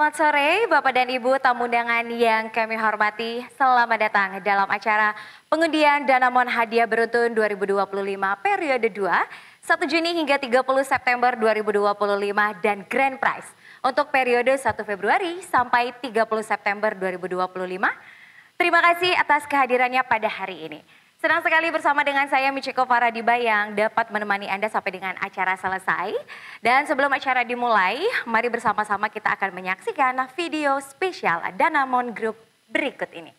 Selamat sore Bapak dan Ibu tamu undangan yang kami hormati. Selamat datang dalam acara pengundian Danamon Hadiah Beruntun 2025 periode 2, 1 Juni hingga 30 September 2025 dan Grand Prize untuk periode 1 Februari sampai 30 September 2025. Terima kasih atas kehadirannya pada hari ini. Senang sekali bersama dengan saya Michiko Faradiba yang dapat menemani Anda sampai dengan acara selesai. Dan sebelum acara dimulai, mari bersama-sama kita akan menyaksikan video spesial Danamon Group berikut ini.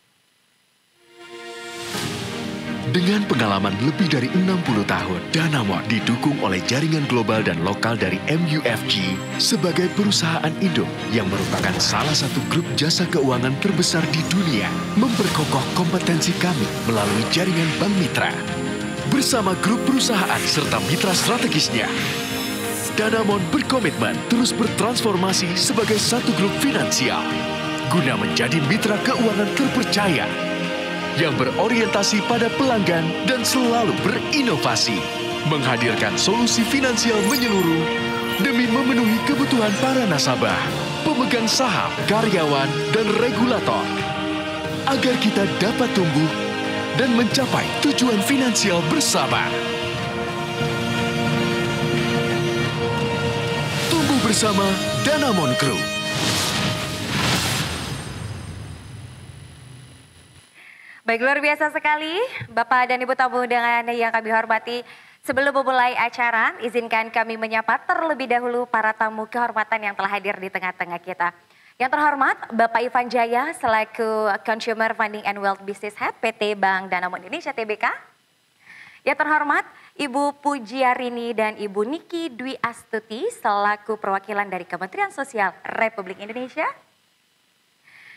Dengan pengalaman lebih dari 60 tahun, Danamon didukung oleh jaringan global dan lokal dari MUFG sebagai perusahaan induk yang merupakan salah satu grup jasa keuangan terbesar di dunia, memperkokoh kompetensi kami melalui jaringan bank mitra. Bersama grup perusahaan serta mitra strategisnya, Danamon berkomitmen terus bertransformasi sebagai satu grup finansial guna menjadi mitra keuangan terpercaya yang berorientasi pada pelanggan dan selalu berinovasi, menghadirkan solusi finansial menyeluruh demi memenuhi kebutuhan para nasabah, pemegang saham, karyawan, dan regulator, agar kita dapat tumbuh dan mencapai tujuan finansial bersama. Tumbuh bersama Danamon Group. Baik, luar biasa sekali Bapak dan Ibu tamu undangan yang kami hormati. Sebelum memulai acara, izinkan kami menyapa terlebih dahulu para tamu kehormatan yang telah hadir di tengah-tengah kita. Yang terhormat Bapak Ivan Jaya selaku Consumer Funding and Wealth Business Head PT Bank Danamon Indonesia Tbk. Yang terhormat Ibu Pujiarini dan Ibu Niki Dwi Astuti selaku perwakilan dari Kementerian Sosial Republik Indonesia.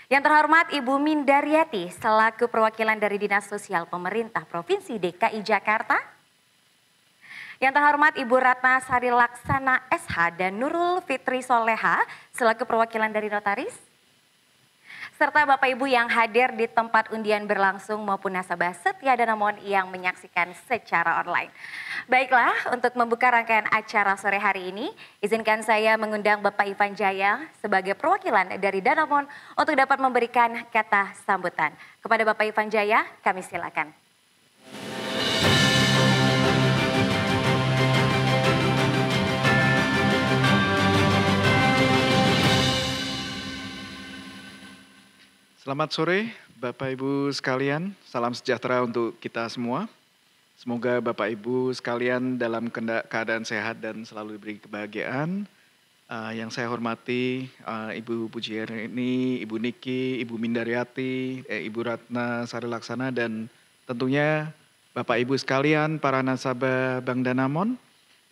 Yang terhormat Ibu Mindaryati selaku perwakilan dari Dinas Sosial Pemerintah Provinsi DKI Jakarta. Yang terhormat Ibu Ratna Sari Laksana SH dan Nurul Fitri Soleha selaku perwakilan dari Notaris. Serta Bapak Ibu yang hadir di tempat undian berlangsung maupun nasabah setia Danamon yang menyaksikan secara online. Baiklah, untuk membuka rangkaian acara sore hari ini, izinkan saya mengundang Bapak Ivan Jaya sebagai perwakilan dari Danamon untuk dapat memberikan kata sambutan. Kepada Bapak Ivan Jaya, kami silakan. Selamat sore Bapak Ibu sekalian, salam sejahtera untuk kita semua. Semoga Bapak Ibu sekalian dalam keadaan sehat dan selalu diberi kebahagiaan. Yang saya hormati Ibu Pujiarini, Ibu Niki, Ibu Mindaryati, Ibu Ratna Sari Laksana dan tentunya Bapak Ibu sekalian para nasabah Bank Danamon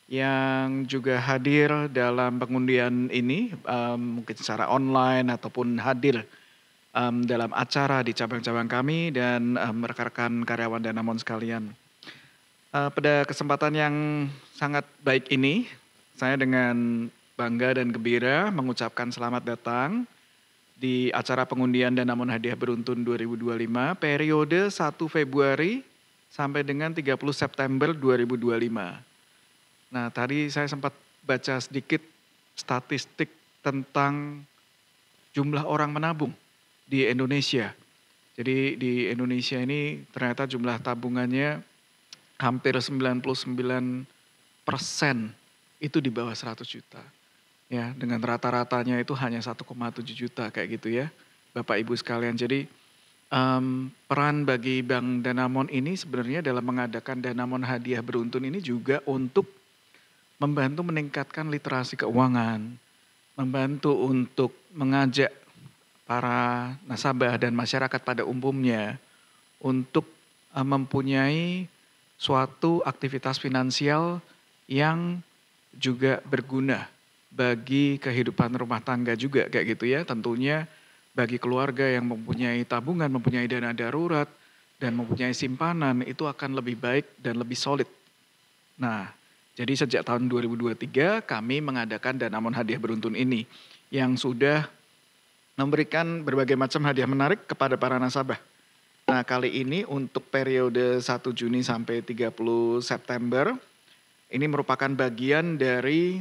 yang juga hadir dalam pengundian ini mungkin secara online ataupun hadir dalam acara di cabang-cabang kami dan rekan-rekan karyawan Danamon sekalian. Pada kesempatan yang sangat baik ini, saya dengan bangga dan gembira mengucapkan selamat datang di acara pengundian Danamon Hadiah Beruntun 2025 periode 1 Februari sampai dengan 30 September 2025. Nah, tadi saya sempat baca sedikit statistik tentang jumlah orang menabung di Indonesia. Jadi di Indonesia ini ternyata jumlah tabungannya hampir 99% itu di bawah 100 juta. Ya, dengan rata-ratanya itu hanya 1,7 juta kayak gitu ya, Bapak Ibu sekalian. Jadi peran bagi Bank Danamon ini sebenarnya dalam mengadakan Danamon Hadiah Beruntun ini juga untuk membantu meningkatkan literasi keuangan, membantu untuk mengajak para nasabah dan masyarakat pada umumnya untuk mempunyai suatu aktivitas finansial yang juga berguna bagi kehidupan rumah tangga juga kayak gitu ya. Tentunya bagi keluarga yang mempunyai tabungan, mempunyai dana darurat dan mempunyai simpanan itu akan lebih baik dan lebih solid. Nah, jadi sejak tahun 2023 kami mengadakan Danamon Hadiah Beruntun ini yang sudah memberikan berbagai macam hadiah menarik kepada para nasabah. Nah, kali ini untuk periode 1 Juni sampai 30 September, ini merupakan bagian dari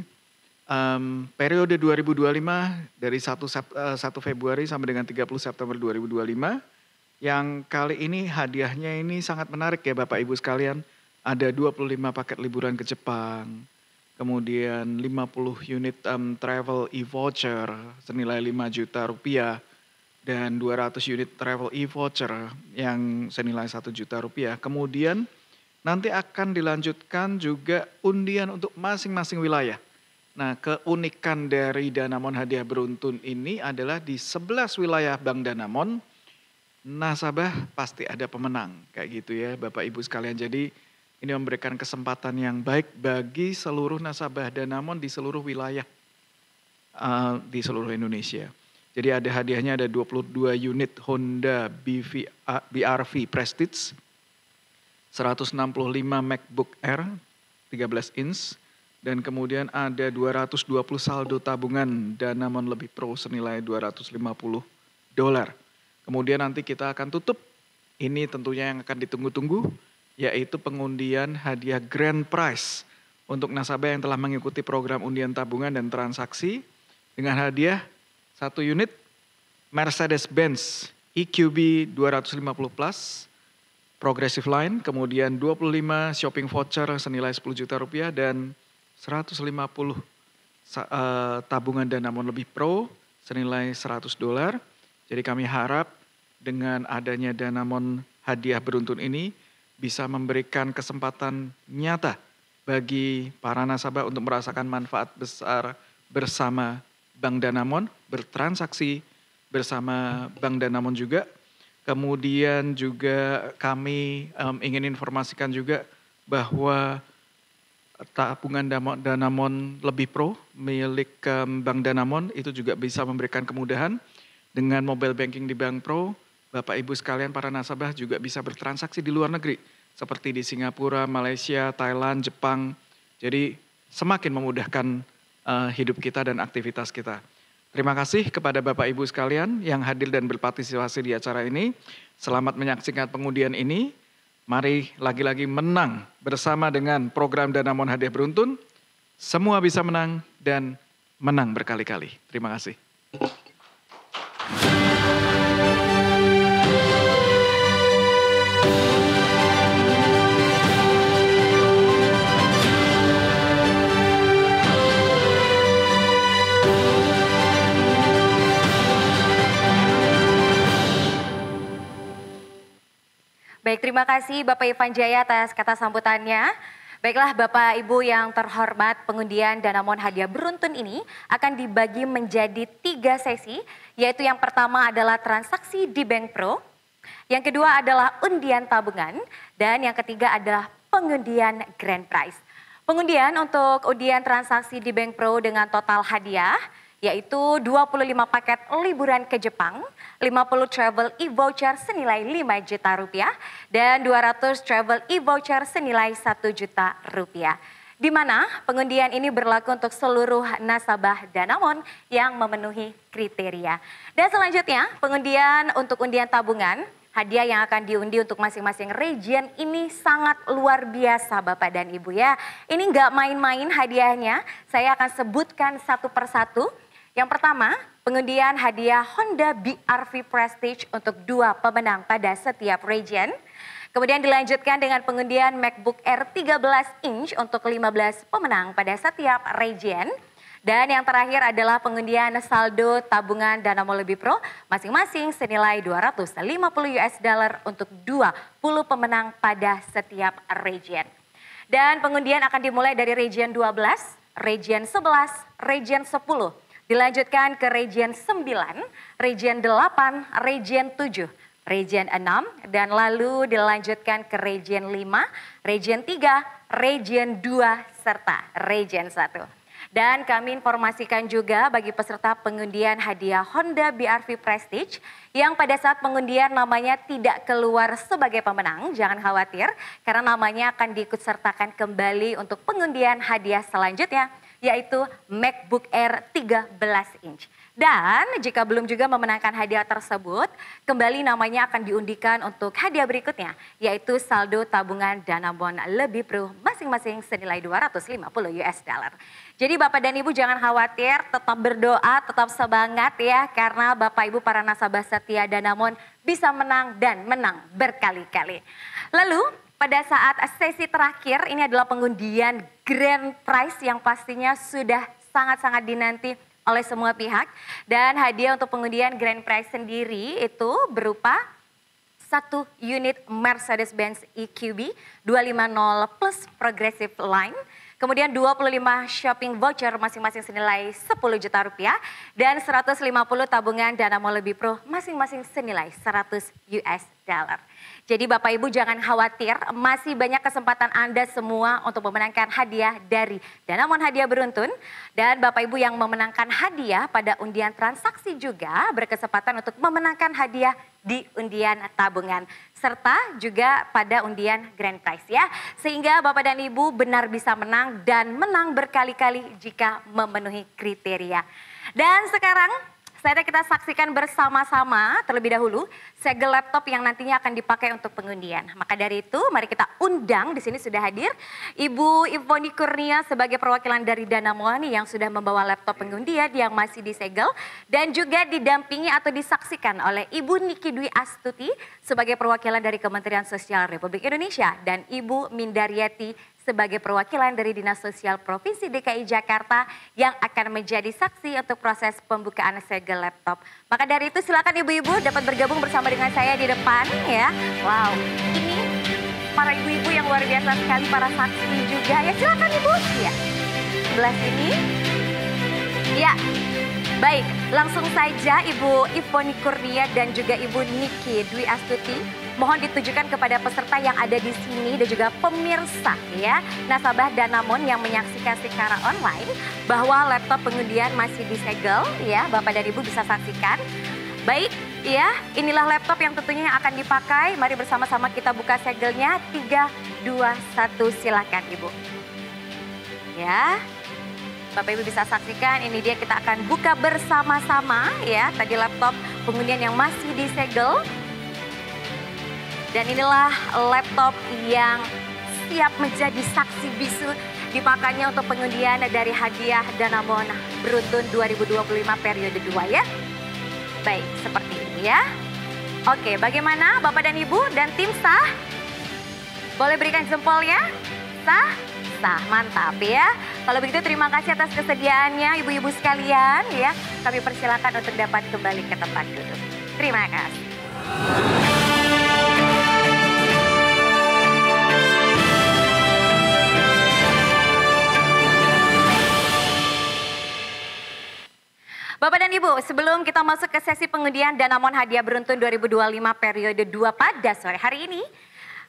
periode 2025 dari 1 Februari sampai dengan 30 September 2025. Yang kali ini hadiahnya ini sangat menarik ya Bapak Ibu sekalian. Ada 25 paket liburan ke Jepang, kemudian 50 unit travel e-voucher senilai 5 juta rupiah, dan 200 unit travel e-voucher yang senilai 1 juta rupiah. Kemudian nanti akan dilanjutkan juga undian untuk masing-masing wilayah. Nah, keunikan dari Danamon Hadiah Beruntun ini adalah di 11 wilayah Bank Danamon, nasabah pasti ada pemenang. Kayak gitu ya Bapak Ibu sekalian. Jadi ini memberikan kesempatan yang baik bagi seluruh nasabah Danamon di seluruh wilayah di seluruh Indonesia. Jadi ada hadiahnya, ada 22 unit Honda BRV Prestige, 165 MacBook Air 13 inch, dan kemudian ada 220 saldo tabungan Danamon Lebih Pro senilai $250. Kemudian nanti kita akan tutup, ini tentunya yang akan ditunggu-tunggu, yaitu pengundian hadiah grand prize untuk nasabah yang telah mengikuti program undian tabungan dan transaksi dengan hadiah 1 unit Mercedes-Benz EQB 250 Plus Progressive Line, kemudian 25 shopping voucher senilai 10 juta rupiah dan 150 tabungan Danamon Lebih Pro senilai $100. Jadi kami harap dengan adanya Danamon Hadiah Beruntun ini bisa memberikan kesempatan nyata bagi para nasabah untuk merasakan manfaat besar bersama Bank Danamon, bertransaksi bersama Bank Danamon juga. Kemudian juga kami ingin informasikan juga bahwa tabungan Danamon Lebih Pro milik Bank Danamon itu juga bisa memberikan kemudahan dengan mobile banking di Bank Pro. Bapak Ibu sekalian para nasabah juga bisa bertransaksi di luar negeri seperti di Singapura, Malaysia, Thailand, Jepang. Jadi semakin memudahkan hidup kita dan aktivitas kita. Terima kasih kepada Bapak Ibu sekalian yang hadir dan berpartisipasi di acara ini. Selamat menyaksikan pengundian ini. Mari lagi-lagi menang bersama dengan program Danamon Hadiah Beruntun. Semua bisa menang dan menang berkali-kali. Terima kasih. Baik, terima kasih Bapak Ivan Jaya atas kata sambutannya. Baiklah Bapak Ibu yang terhormat, pengundian Danamon Hadiah Beruntun ini akan dibagi menjadi 3 sesi, yaitu yang pertama adalah transaksi di Bank Pro, yang kedua adalah undian tabungan, dan yang ketiga adalah pengundian Grand Prize. Pengundian untuk undian transaksi di Bank Pro dengan total hadiah, yaitu 25 paket liburan ke Jepang, 50 travel e-voucher senilai 5 juta rupiah, dan 200 travel e-voucher senilai 1 juta rupiah. Di mana pengundian ini berlaku untuk seluruh nasabah Danamon yang memenuhi kriteria. Dan selanjutnya pengundian untuk undian tabungan, hadiah yang akan diundi untuk masing-masing region ini sangat luar biasa Bapak dan Ibu ya. Ini nggak main-main hadiahnya, saya akan sebutkan satu persatu. Yang pertama, pengundian hadiah Honda BRV Prestige untuk 2 pemenang pada setiap region. Kemudian dilanjutkan dengan pengundian MacBook Air 13 inch untuk 15 pemenang pada setiap region. Dan yang terakhir adalah pengundian saldo tabungan Danamon Lebih Pro masing-masing senilai $250 untuk 20 pemenang pada setiap region. Dan pengundian akan dimulai dari region 12, region 11, region 10. Dilanjutkan ke region 9, region 8, region 7, region 6, dan lalu dilanjutkan ke region 5, region 3, region 2, serta region 1. Dan kami informasikan juga bagi peserta pengundian hadiah Honda BRV Prestige yang pada saat pengundian namanya tidak keluar sebagai pemenang, jangan khawatir karena namanya akan diikutsertakan kembali untuk pengundian hadiah selanjutnya, yaitu MacBook Air 13 inch. Dan jika belum juga memenangkan hadiah tersebut, kembali namanya akan diundikan untuk hadiah berikutnya, yaitu saldo tabungan Danamon Lebih Pro masing-masing senilai 250 US dollar. Jadi Bapak dan Ibu jangan khawatir, tetap berdoa, tetap semangat ya, karena Bapak Ibu para nasabah setia Danamon bisa menang dan menang berkali-kali. Lalu pada saat sesi terakhir ini adalah pengundian grand prize yang pastinya sudah sangat-sangat dinanti oleh semua pihak. Dan hadiah untuk pengundian grand prize sendiri itu berupa 1 unit Mercedes-Benz EQB 250 Plus Progressive Line. Kemudian 25 shopping voucher masing-masing senilai 10 juta rupiah. Dan 150 tabungan Danamon Lebih Pro masing-masing senilai 100 US dollar. Jadi Bapak Ibu jangan khawatir, masih banyak kesempatan Anda semua untuk memenangkan hadiah dari Danamon Hadiah Beruntun. Dan Bapak Ibu yang memenangkan hadiah pada undian transaksi juga berkesempatan untuk memenangkan hadiah di undian tabungan. Serta juga pada undian grand prize ya. Sehingga Bapak dan Ibu benar bisa menang dan menang berkali-kali jika memenuhi kriteria. Dan sekarang saatnya kita saksikan bersama-sama terlebih dahulu segel laptop yang nantinya akan dipakai untuk pengundian. Maka dari itu mari kita undang, di sini sudah hadir Ibu Ivoni Kurnia sebagai perwakilan dari Danamon yang sudah membawa laptop pengundian yang masih disegel. Dan juga didampingi atau disaksikan oleh Ibu Niki Dwi Astuti sebagai perwakilan dari Kementerian Sosial Republik Indonesia. Dan Ibu Mindaryati sebagai perwakilan dari Dinas Sosial Provinsi DKI Jakarta yang akan menjadi saksi untuk proses pembukaan segel laptop. Maka dari itu silakan ibu-ibu dapat bergabung bersama dengan saya di depan ya. Wow, ini para ibu-ibu yang luar biasa sekali, para saksi juga ya. Silakan ibu. Ya, sebelah sini. Ya, baik. Langsung saja Ibu Ivoni Kurnia dan juga Ibu Niki Dwi Astuti mohon ditujukan kepada peserta yang ada di sini dan juga pemirsa ya, nasabah Danamon yang menyaksikan secara online bahwa laptop pengundian masih disegel ya, Bapak dan Ibu bisa saksikan. Baik ya, inilah laptop yang tentunya yang akan dipakai. Mari bersama-sama kita buka segelnya. 3, 2, 1 silakan Ibu. Ya. Bapak Ibu bisa saksikan, ini dia kita akan buka bersama-sama ya. Tadi laptop pengundian yang masih disegel. Dan inilah laptop yang siap menjadi saksi bisu dipakainya untuk pengundian dari hadiah Danamon Beruntun 2025 periode 2 ya. Baik, seperti ini ya. Oke, bagaimana Bapak dan Ibu dan tim sah? Boleh berikan jempolnya? Sah? Sah, mantap ya. Kalau begitu terima kasih atas kesediaannya ibu-ibu sekalian ya. Kami persilakan untuk dapat kembali ke tempat duduk. Terima kasih. Bapak dan Ibu, sebelum kita masuk ke sesi pengundian Danamon Hadiah Beruntun 2025 periode 2 pada sore hari ini,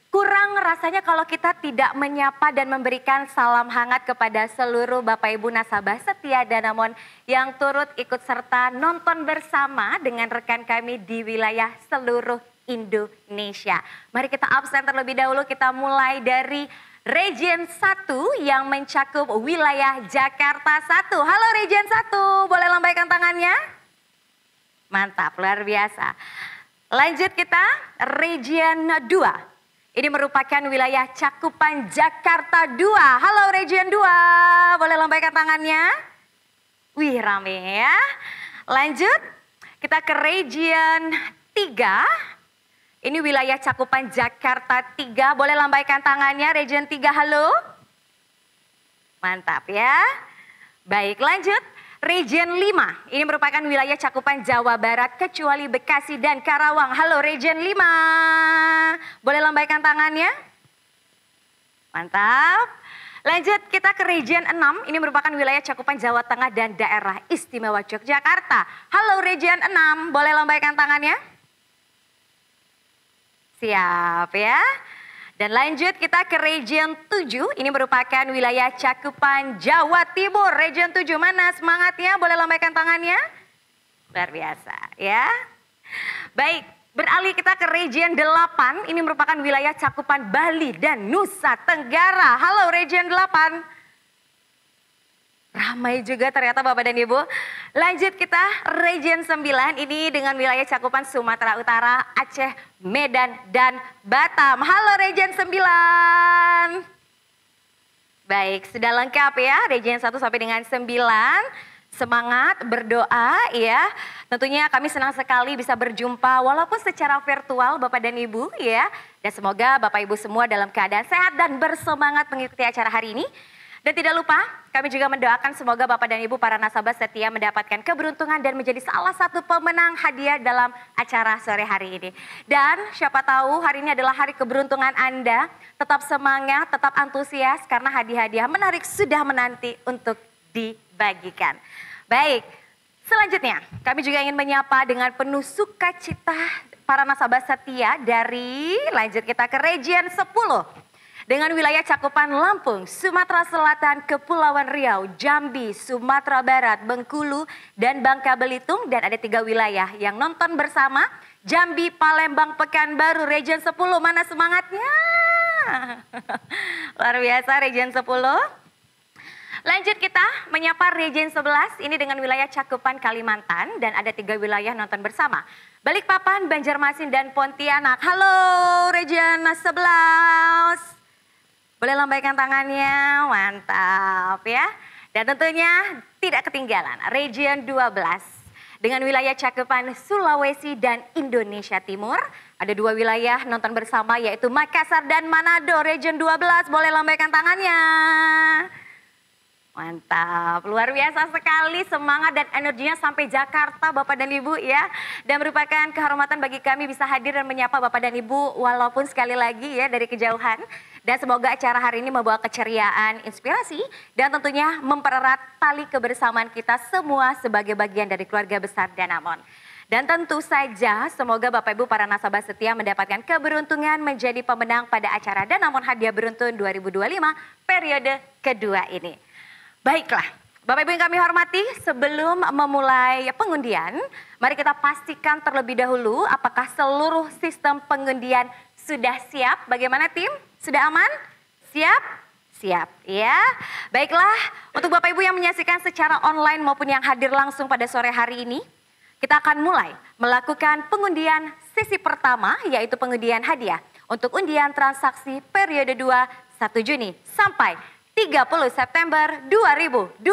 kurang rasanya kalau kita tidak menyapa dan memberikan salam hangat kepada seluruh Bapak Ibu nasabah setia Danamon yang turut ikut serta nonton bersama dengan rekan kami di wilayah seluruh Indonesia. Mari kita absen terlebih dahulu, kita mulai dari Region 1 yang mencakup wilayah Jakarta 1. Halo Region 1, boleh lambaikan tangannya? Mantap, luar biasa. Lanjut kita, Region 2. Ini merupakan wilayah cakupan Jakarta 2. Halo Region 2, boleh lambaikan tangannya? Wih, rame ya. Lanjut, kita ke Region 3. Ini wilayah cakupan Jakarta 3, boleh lambaikan tangannya Region 3, halo. Mantap ya. Baik, lanjut. Region 5, ini merupakan wilayah cakupan Jawa Barat kecuali Bekasi dan Karawang. Halo Region 5, boleh lambaikan tangannya. Mantap. Lanjut kita ke Region 6, ini merupakan wilayah cakupan Jawa Tengah dan Daerah Istimewa Yogyakarta. Halo Region 6, boleh lambaikan tangannya. Siap ya. Dan lanjut kita ke Region 7, ini merupakan wilayah cakupan Jawa Timur. Region 7 mana semangatnya, boleh lambaikan tangannya. Luar biasa ya. Baik, beralih kita ke Region 8, ini merupakan wilayah cakupan Bali dan Nusa Tenggara. Halo Region 8. Ramai juga ternyata Bapak dan Ibu. Lanjut kita Region 9 ini dengan wilayah cakupan Sumatera Utara, Aceh, Medan, dan Batam. Halo Region 9. Baik, sudah lengkap ya Region 1 sampai dengan 9. Semangat berdoa ya. Tentunya kami senang sekali bisa berjumpa walaupun secara virtual Bapak dan Ibu ya. Dan semoga Bapak Ibu semua dalam keadaan sehat dan bersemangat mengikuti acara hari ini. Dan tidak lupa kami juga mendoakan semoga Bapak dan Ibu para nasabah setia mendapatkan keberuntungan dan menjadi salah satu pemenang hadiah dalam acara sore hari ini. Dan siapa tahu hari ini adalah hari keberuntungan Anda. Tetap semangat, tetap antusias karena hadiah-hadiah menarik sudah menanti untuk dibagikan. Baik, selanjutnya kami juga ingin menyapa dengan penuh sukacita para nasabah setia dari lanjut kita ke Region 10. Dengan wilayah cakupan Lampung, Sumatera Selatan, Kepulauan Riau, Jambi, Sumatera Barat, Bengkulu, dan Bangka Belitung. Dan ada 3 wilayah yang nonton bersama, Jambi, Palembang, Pekanbaru, Region 10. Mana semangatnya? Luar biasa Region 10. Lanjut kita menyapa Region 11, ini dengan wilayah cakupan Kalimantan. Dan ada 3 wilayah nonton bersama. Balikpapan, Banjarmasin, dan Pontianak. Halo Region 11. Boleh lambaikan tangannya, mantap ya. Dan tentunya tidak ketinggalan Region 12. Dengan wilayah cakupan Sulawesi dan Indonesia Timur. Ada 2 wilayah nonton bersama yaitu Makassar dan Manado. Region 12 boleh lambaikan tangannya. Mantap, luar biasa sekali semangat dan energinya sampai Jakarta Bapak dan Ibu ya. Dan merupakan kehormatan bagi kami bisa hadir dan menyapa Bapak dan Ibu walaupun sekali lagi ya dari kejauhan. Dan semoga acara hari ini membawa keceriaan, inspirasi dan tentunya mempererat tali kebersamaan kita semua sebagai bagian dari keluarga besar Danamon. Dan tentu saja semoga Bapak Ibu para nasabah setia mendapatkan keberuntungan menjadi pemenang pada acara Danamon Hadiah Beruntun 2025 periode kedua ini. Baiklah, Bapak Ibu yang kami hormati, sebelum memulai pengundian, mari kita pastikan terlebih dahulu apakah seluruh sistem pengundian sudah siap. Bagaimana tim? Sudah aman? Siap? Siap ya. Baiklah, untuk Bapak Ibu yang menyaksikan secara online maupun yang hadir langsung pada sore hari ini, kita akan mulai melakukan pengundian sesi pertama yaitu pengundian hadiah untuk undian transaksi periode 2 1 Juni sampai 30 September 2025.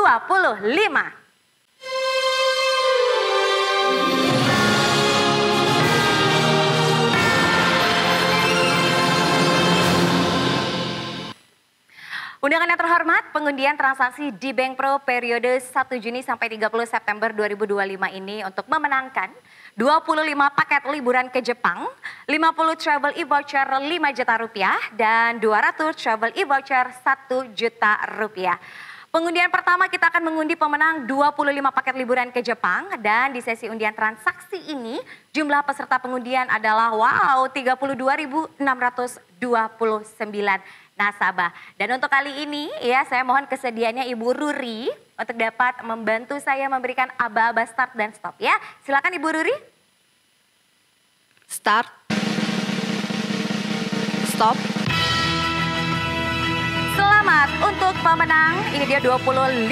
Undangan yang terhormat, pengundian transaksi di Bank Pro periode 1 Juni sampai 30 September 2025 ini untuk memenangkan 25 paket liburan ke Jepang, 50 travel e-voucher 5 juta rupiah, dan 200 travel e-voucher 1 juta rupiah. Pengundian pertama kita akan mengundi pemenang 25 paket liburan ke Jepang dan di sesi undian transaksi ini jumlah peserta pengundian adalah 32.629 nasabah. Dan untuk kali ini ya saya mohon kesediaannya Ibu Ruri untuk dapat membantu saya memberikan aba-aba start dan stop ya. Silakan Ibu Ruri. Start. Stop. Selamat untuk pemenang. Ini dia 25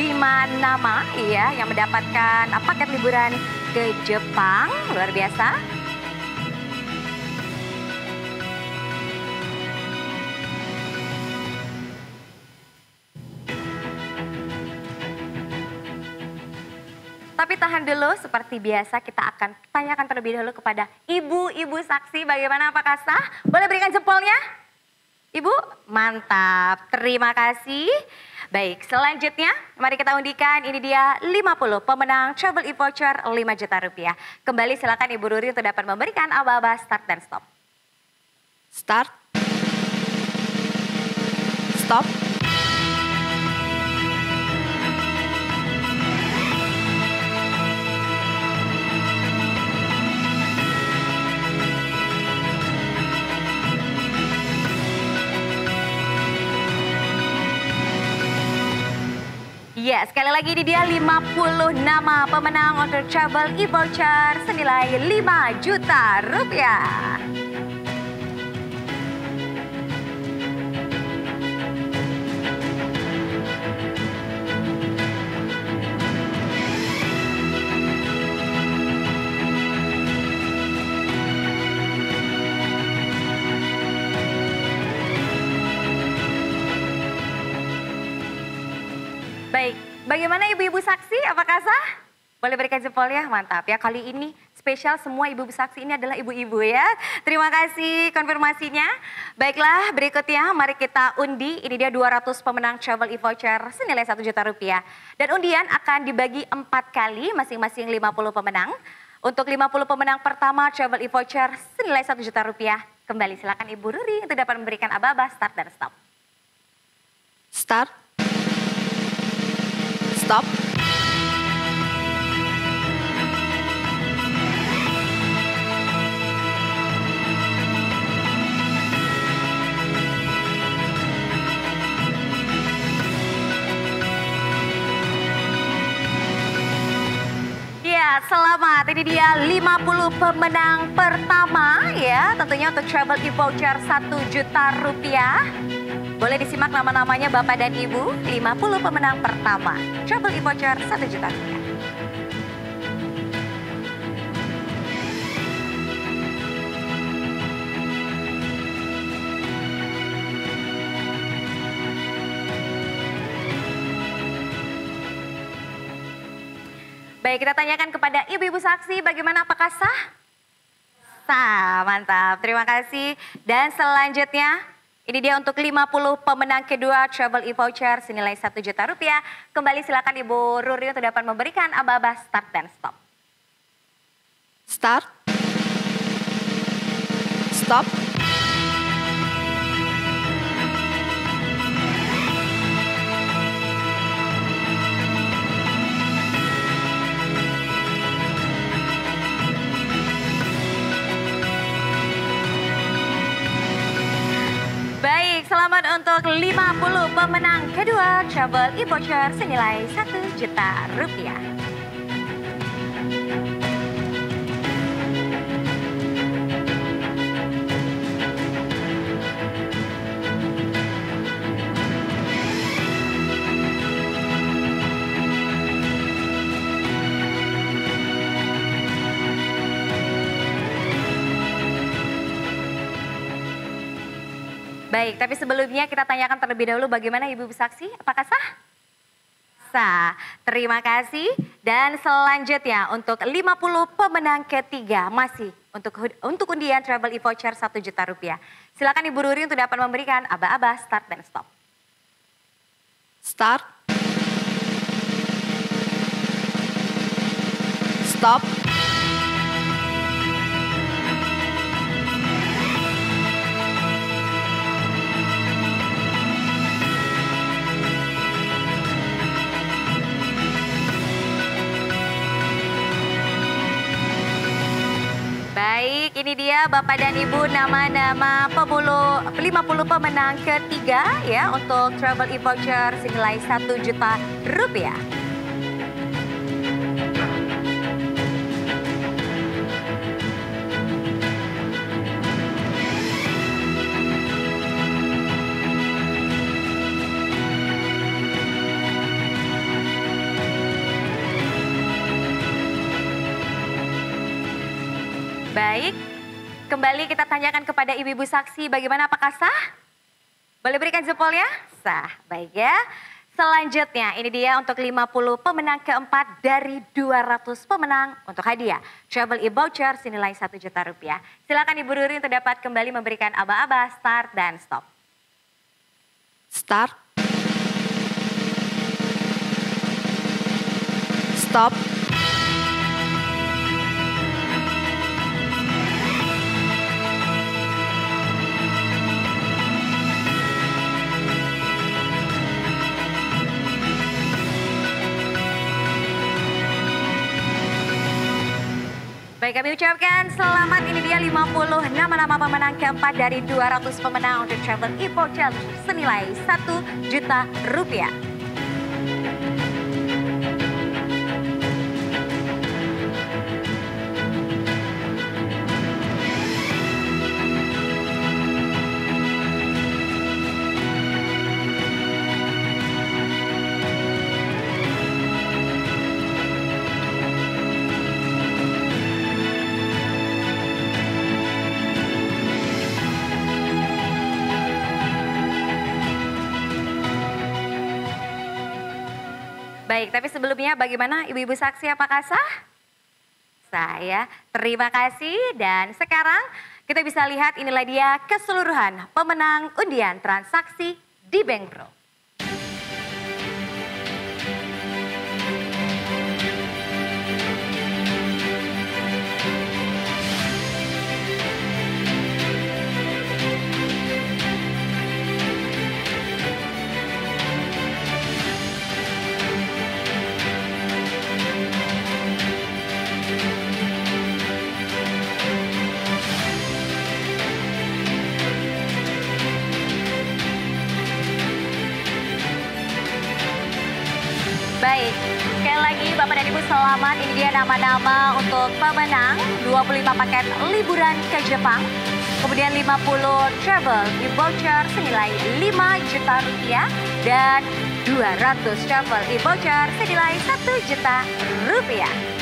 nama ya yang mendapatkan paket liburan ke Jepang. Luar biasa. Tapi tahan dulu, seperti biasa kita akan tanyakan terlebih dahulu kepada ibu-ibu saksi bagaimana apakah sah? Boleh berikan jempolnya? Ibu, mantap, terima kasih. Baik, selanjutnya mari kita undikan ini dia 50 pemenang travel e-voucher 5 juta rupiah. Kembali silakan Ibu Ruri untuk dapat memberikan aba-aba start dan stop. Start. Stop. Ya, sekali lagi ini dia 50 nama pemenang untuk travel e-voucher senilai 5 juta rupiah. Baik, bagaimana ibu-ibu saksi? Apakah sah? Boleh berikan jempol ya, mantap ya. Kali ini spesial semua ibu-ibu saksi ini adalah ibu-ibu ya. Terima kasih konfirmasinya. Baiklah, berikutnya mari kita undi. Ini dia 200 pemenang travel e-voucher senilai 1 juta rupiah. Dan undian akan dibagi 4 kali, masing-masing 50 pemenang. Untuk 50 pemenang pertama travel e-voucher senilai 1 juta rupiah. Kembali silakan Ibu Ruri untuk dapat memberikan aba-aba start dan stop. Start. Stop. Ya, selamat. Ini dia 50 pemenang pertama ya. Tentunya untuk travel e-voucher 1 juta rupiah. Boleh disimak nama-namanya Bapak dan Ibu. 50 pemenang pertama. Travel e-voucher 1 juta rupiah. Baik, kita tanyakan kepada ibu-ibu saksi bagaimana, apakah sah? Sah, mantap. Terima kasih. Dan selanjutnya, ini dia untuk 50 pemenang kedua travel e-voucher senilai 1 juta rupiah. Kembali silakan Ibu Ruri untuk dapat memberikan aba-aba start dan stop. Start. Stop. Baik, selamat untuk 50 pemenang kedua travel e-voucher senilai 1 juta rupiah. Baik, tapi sebelumnya kita tanyakan terlebih dahulu bagaimana Ibu saksi, apakah sah? Sah, terima kasih. Dan selanjutnya untuk 50 pemenang ketiga masih untuk undian travel e-voucher 1 juta rupiah. Silakan Ibu Ruri untuk dapat memberikan aba-aba start dan stop. Start. Stop. Baik, ini dia Bapak dan Ibu nama-nama 50 pemenang ketiga ya untuk travel e-voucher senilai 1 juta rupiah. Baik, kembali kita tanyakan kepada ibu-ibu saksi bagaimana, apakah sah? Boleh berikan jempolnya? Sah, baik ya. Selanjutnya ini dia untuk 50 pemenang keempat dari 200 pemenang untuk hadiah travel e-voucher senilai 1 juta rupiah. Silakan Ibu Ruri untuk dapat kembali memberikan aba-aba start dan stop. Start. Stop. Baik, kami ucapkan selamat. Ini dia 50 nama-nama pemenang keempat dari 200 pemenang untuk travel e-voucher senilai 1 juta rupiah. Baik, tapi sebelumnya bagaimana Ibu-Ibu saksi, apakah sah? Saya terima kasih dan sekarang kita bisa lihat inilah dia keseluruhan pemenang undian transaksi di Bank Pro. Baik, sekali lagi Bapak dan Ibu selamat. Ini dia nama-nama untuk pemenang 25 paket liburan ke Jepang. Kemudian 50 travel e-voucher senilai 5 juta rupiah. Dan 200 travel e-voucher senilai 1 juta rupiah.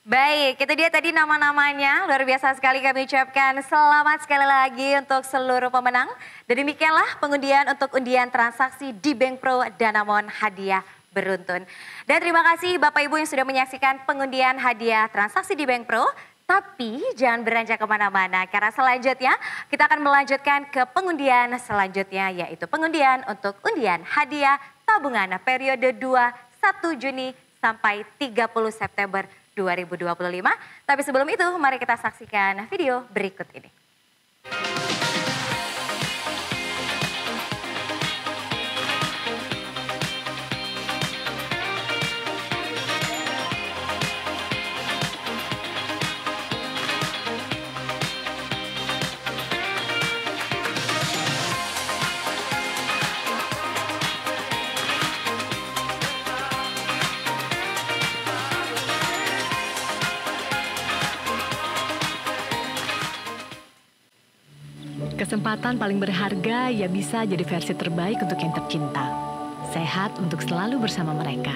Baik, itu dia tadi nama-namanya. Luar biasa sekali kami ucapkan selamat sekali lagi untuk seluruh pemenang. Dan demikianlah pengundian untuk undian transaksi di Bank Pro Danamon hadiah beruntun. Dan terima kasih Bapak Ibu yang sudah menyaksikan pengundian hadiah transaksi di Bank Pro. Tapi jangan beranjak kemana-mana karena selanjutnya kita akan melanjutkan ke pengundian selanjutnya yaitu pengundian untuk undian hadiah tabungan periode 1 Juni sampai 30 September 2025. Tapi sebelum itu mari kita saksikan video berikut ini. Kesempatan paling berharga ya bisa jadi versi terbaik untuk yang tercinta. Sehat untuk selalu bersama mereka.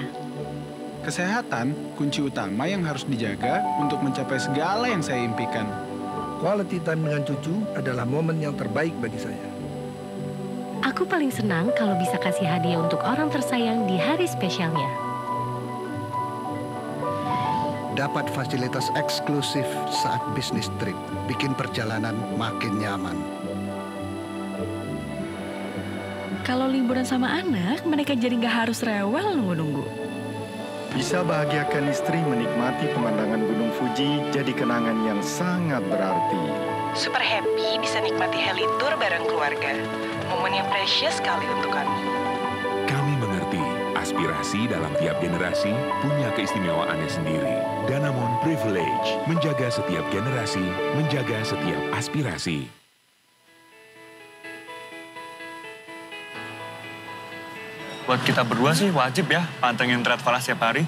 Kesehatan kunci utama yang harus dijaga untuk mencapai segala yang saya impikan. Quality time dengan cucu adalah momen yang terbaik bagi saya. Aku paling senang kalau bisa kasih hadiah untuk orang tersayang di hari spesialnya. Dapat fasilitas eksklusif saat bisnis trip, bikin perjalanan makin nyaman. Kalau liburan sama anak, mereka jadi nggak harus rewel nunggu-nunggu. Bisa bahagiakan istri menikmati pemandangan Gunung Fuji jadi kenangan yang sangat berarti. Super happy bisa nikmati heli tour bareng keluarga. Momen yang precious sekali untuk kami. Kami mengerti aspirasi dalam tiap generasi punya keistimewaannya sendiri. Danamon Privilege, menjaga setiap generasi, menjaga setiap aspirasi. Buat kita berdua sih wajib ya pantengin Trade Falas setiap hari.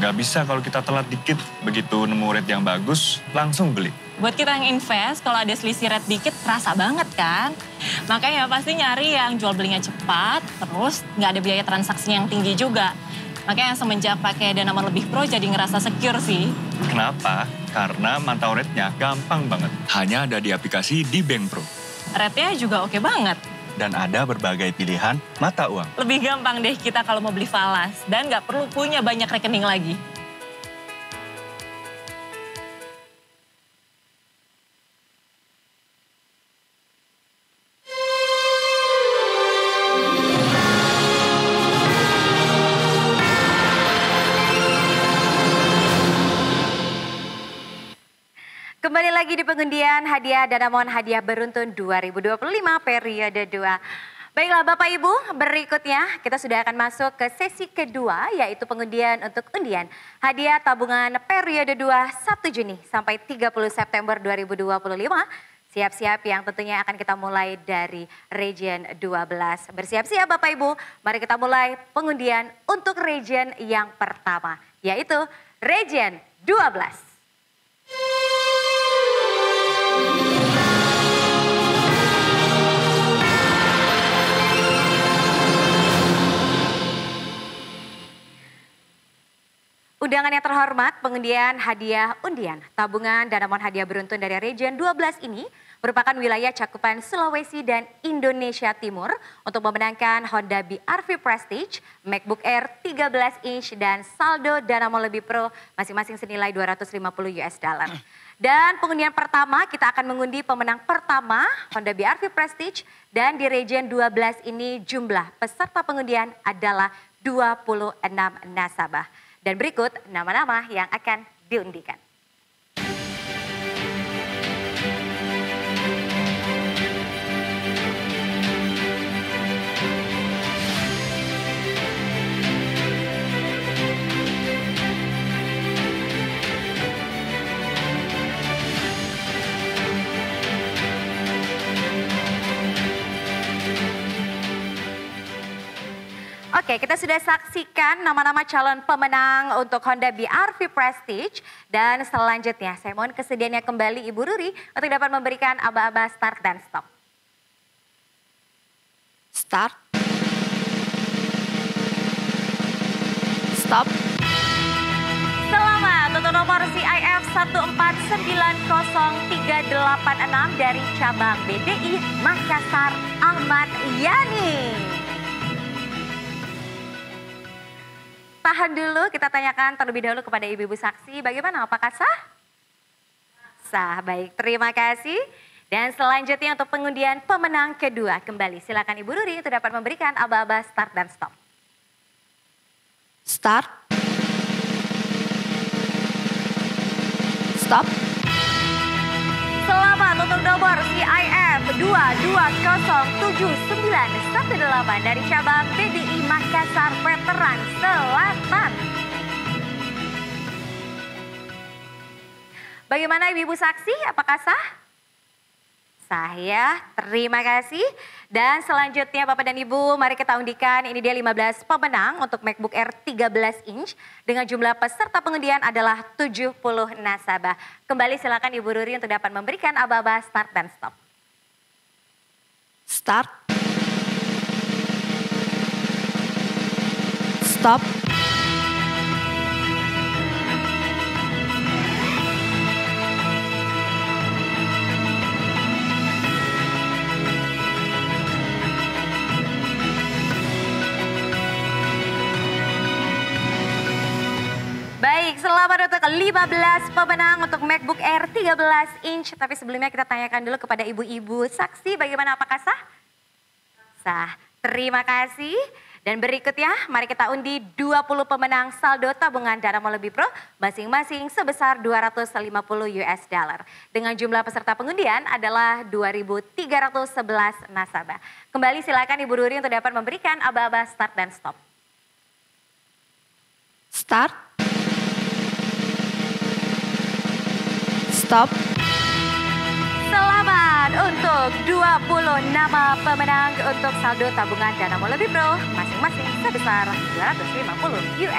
Nggak bisa kalau kita telat dikit, begitu nemu rate yang bagus, langsung beli. Buat kita yang invest, kalau ada selisih rate dikit, terasa banget kan? Makanya pasti nyari yang jual belinya cepat, terus nggak ada biaya transaksi yang tinggi juga. Makanya semenjak pakai Danamon Lebih Pro jadi ngerasa secure sih. Kenapa? Karena mantau rate-nya gampang banget. Hanya ada di aplikasi di Bank Pro. Rate-nya juga oke banget. Dan ada berbagai pilihan mata uang. Lebih gampang deh kita kalau mau beli falas. Dan nggak perlu punya banyak rekening lagi. Kembali lagi di pengundian hadiah Danamon Hadiah Beruntun 2025 periode 2. Baiklah Bapak Ibu, berikutnya kita sudah akan masuk ke sesi kedua yaitu pengundian untuk undian hadiah tabungan periode 2 1 Juni sampai 30 September 2025. Siap-siap yang tentunya akan kita mulai dari Region 12. Bersiap-siap Bapak Ibu, mari kita mulai pengundian untuk region yang pertama yaitu Region 12. Undangan yang terhormat, pengundian hadiah undian tabungan Danamon Hadiah Beruntun dari Region 12 ini merupakan wilayah cakupan Sulawesi dan Indonesia Timur untuk memenangkan Honda BR-V Prestige, MacBook Air 13 inch dan saldo Danamon Lebih Pro masing-masing senilai $250. Dan pengundian pertama kita akan mengundi pemenang pertama Honda BR-V Prestige dan di Region 12 ini jumlah peserta pengundian adalah 26 nasabah. Dan berikut nama-nama yang akan diundikan. Oke, kita sudah saksikan nama-nama calon pemenang untuk Honda BR-V Prestige. Dan selanjutnya saya mohon kesediaannya kembali Ibu Ruri untuk dapat memberikan aba-aba start dan stop. Start. Stop. Selamat untuk nomor CIF 1490386 dari cabang BDI Makassar, Ahmad Yani. Tahan dulu, kita tanyakan terlebih dahulu kepada ibu-ibu saksi, bagaimana apakah sah? Sah, baik, terima kasih. Dan selanjutnya untuk pengundian pemenang kedua, kembali silakan Ibu Ruri untuk dapat memberikan aba-aba start dan stop. Start. Stop. Selamat untuk nomor CIF 22071918 dari cabang BDI Makassar Veteran Selatan. Bagaimana ibu-ibu saksi, apakah sah? Sah ya, terima kasih. Dan selanjutnya Bapak dan Ibu, mari kita undikan ini dia 15 pemenang untuk MacBook Air 13 inch. Dengan jumlah peserta pengundian adalah 70 nasabah. Kembali silakan Ibu Ruri untuk dapat memberikan aba-aba start dan stop. Start. Stop. Baik, selamat untuk 15 pemenang untuk MacBook Air 13 inch. Tapi sebelumnya kita tanyakan dulu kepada ibu-ibu saksi bagaimana, apakah sah? Sah. Terima kasih. Dan berikutnya mari kita undi 20 pemenang saldo tabungan Danamon Lebih Pro masing-masing sebesar $250. Dengan jumlah peserta pengundian adalah 2.311 nasabah. Kembali silakan Ibu Ruri untuk dapat memberikan aba-aba start dan stop. Start. Stop. Selamat untuk 20 nama pemenang untuk saldo tabungan Danamon Lebih Pro masing-masing sebesar $250.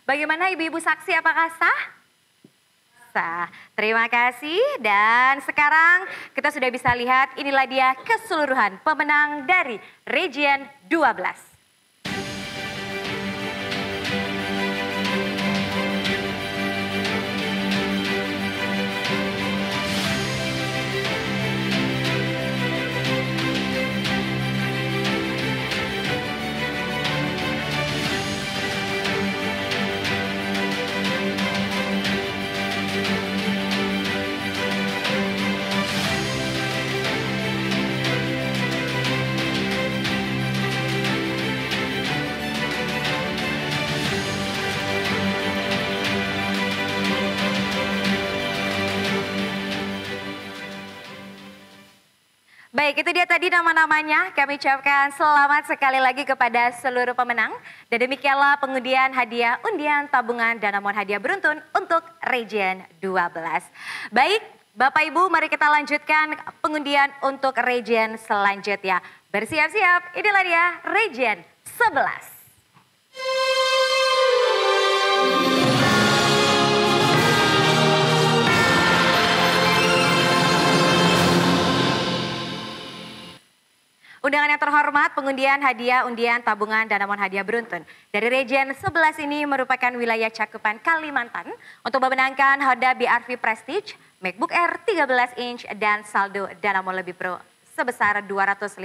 Bagaimana ibu-ibu saksi, apakah sah? Sah. Terima kasih. Dan sekarang kita sudah bisa lihat inilah dia keseluruhan pemenang dari Region 12. Baik, itu dia tadi nama-namanya. Kami ucapkan selamat sekali lagi kepada seluruh pemenang. Dan demikianlah pengundian hadiah undian tabungan Danamon hadiah beruntun untuk Region 12. Baik, Bapak Ibu, mari kita lanjutkan pengundian untuk Region selanjutnya. Bersiap-siap, inilah dia Region 11. Undangan yang terhormat, pengundian hadiah undian tabungan Danamon hadiah beruntun dari Region 11 ini merupakan wilayah cakupan Kalimantan untuk memenangkan Honda BRV Prestige, MacBook Air 13 inch dan saldo Danamon Lebih Pro sebesar $250.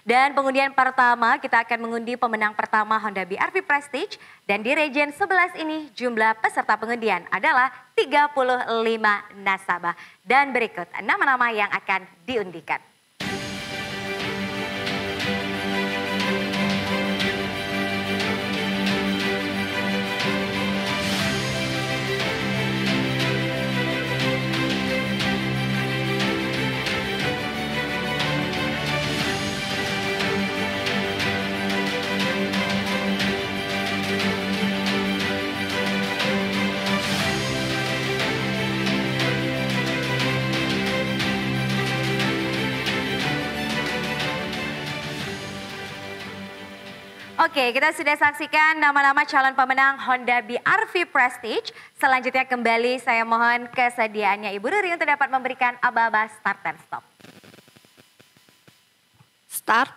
Dan pengundian pertama kita akan mengundi pemenang pertama Honda BRV Prestige dan di Region 11 ini jumlah peserta pengundian adalah 35 nasabah. Dan berikut nama-nama yang akan diundikan. Oke, kita sudah saksikan nama-nama calon pemenang Honda BRV Prestige. Selanjutnya kembali saya mohon kesediaannya Ibu Ruri untuk dapat memberikan aba-aba start dan stop. Start.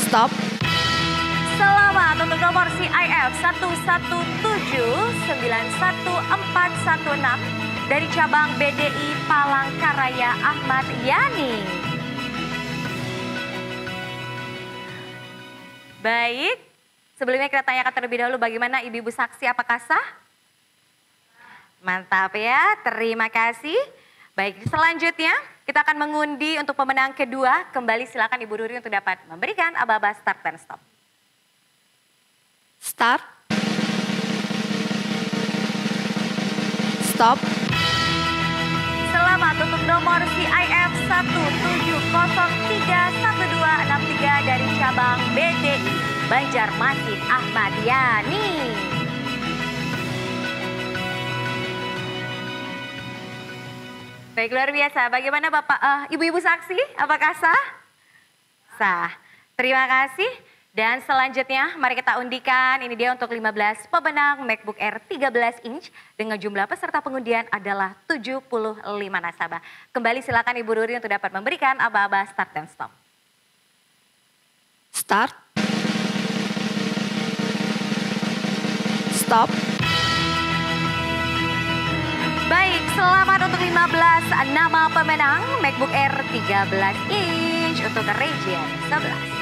Stop. Selamat untuk nomor CIF 117911416 dari cabang BDI Palangkaraya Ahmad Yani. Baik, sebelumnya kita tanyakan terlebih dahulu bagaimana ibu-ibu saksi, apakah sah? Mantap ya, terima kasih. Baik, selanjutnya kita akan mengundi untuk pemenang kedua. Kembali silakan Ibu Ruri untuk dapat memberikan aba-aba start dan stop. Start. Stop. Selamat untuk nomor CIF 1703163 dari cabang BDI Banjarmasin Ahmad Yani. Baik, luar biasa. Bagaimana Bapak, Ibu-Ibu saksi? Apakah sah? Sah. Terima kasih. Dan selanjutnya mari kita undikan, ini dia untuk 15 pemenang MacBook Air 13 inch dengan jumlah peserta pengundian adalah 75 nasabah. Kembali silakan Ibu Ruri untuk dapat memberikan aba-aba start dan stop. Start. Stop. Baik, selamat untuk 15 nama pemenang MacBook Air 13 inch untuk Region 11.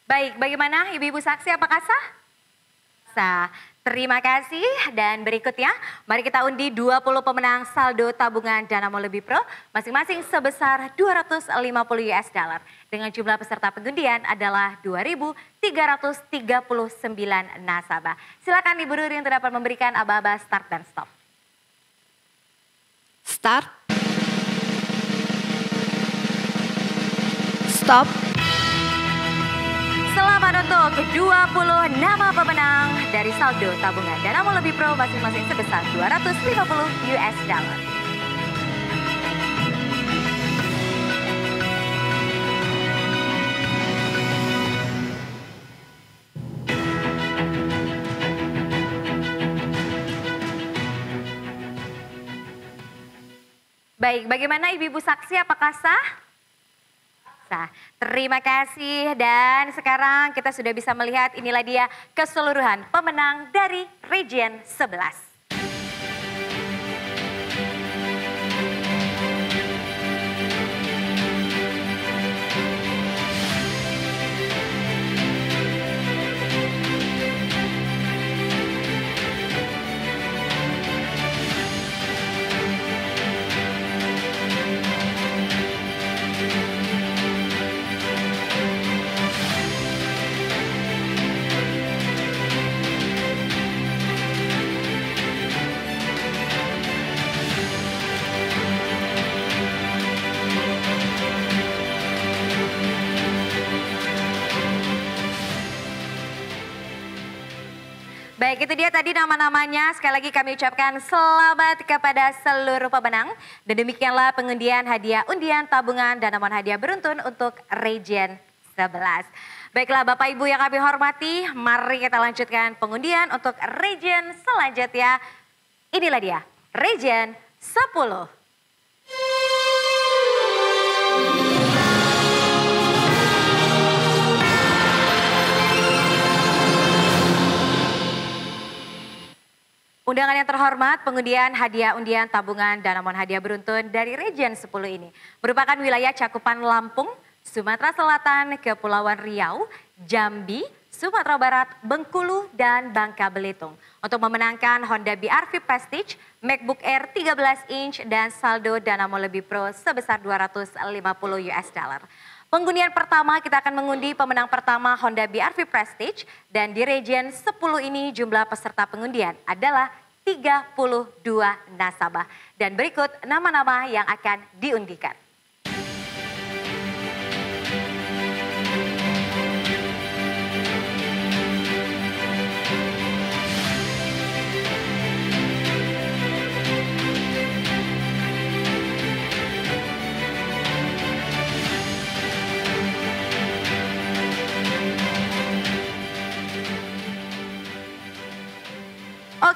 Baik, bagaimana Ibu-Ibu saksi, apakah sah? Sah. Terima kasih dan berikutnya mari kita undi 20 pemenang saldo tabungan Danamon Lebih Pro masing-masing sebesar 250 US dollar. Dengan jumlah peserta pengundian adalah 2.339 nasabah. Silakan Ibu Ruri untuk dapat memberikan aba-aba start dan stop. Start. Stop. Selamat untuk 20 nama pemenang dari saldo tabungan Danamon Lebih Pro masing-masing sebesar 250 US dollar. Baik, bagaimana Ibu-Ibu saksi, apakah sah? Sah. Terima kasih dan sekarang kita sudah bisa melihat inilah dia keseluruhan pemenang dari Region 11. Baik, itu dia tadi nama-namanya. Sekali lagi kami ucapkan selamat kepada seluruh pemenang. Dan demikianlah pengundian hadiah undian tabungan Danamon hadiah beruntun untuk Region 11. Baiklah Bapak Ibu yang kami hormati, mari kita lanjutkan pengundian untuk Region selanjutnya. Inilah dia, Region 10. Undangan yang terhormat, pengundian hadiah undian tabungan Danamon hadiah beruntun dari Region 10 ini merupakan wilayah cakupan Lampung, Sumatera Selatan, Kepulauan Riau, Jambi, Sumatera Barat, Bengkulu, dan Bangka Belitung. Untuk memenangkan Honda BR-V Prestige, MacBook Air 13 inch, dan saldo Danamon Lebih Pro sebesar 250 US dollar. Pengundian pertama kita akan mengundi pemenang pertama Honda BR-V Prestige dan di Region 10 ini jumlah peserta pengundian adalah 32 nasabah. Dan berikut nama-nama yang akan diundikan.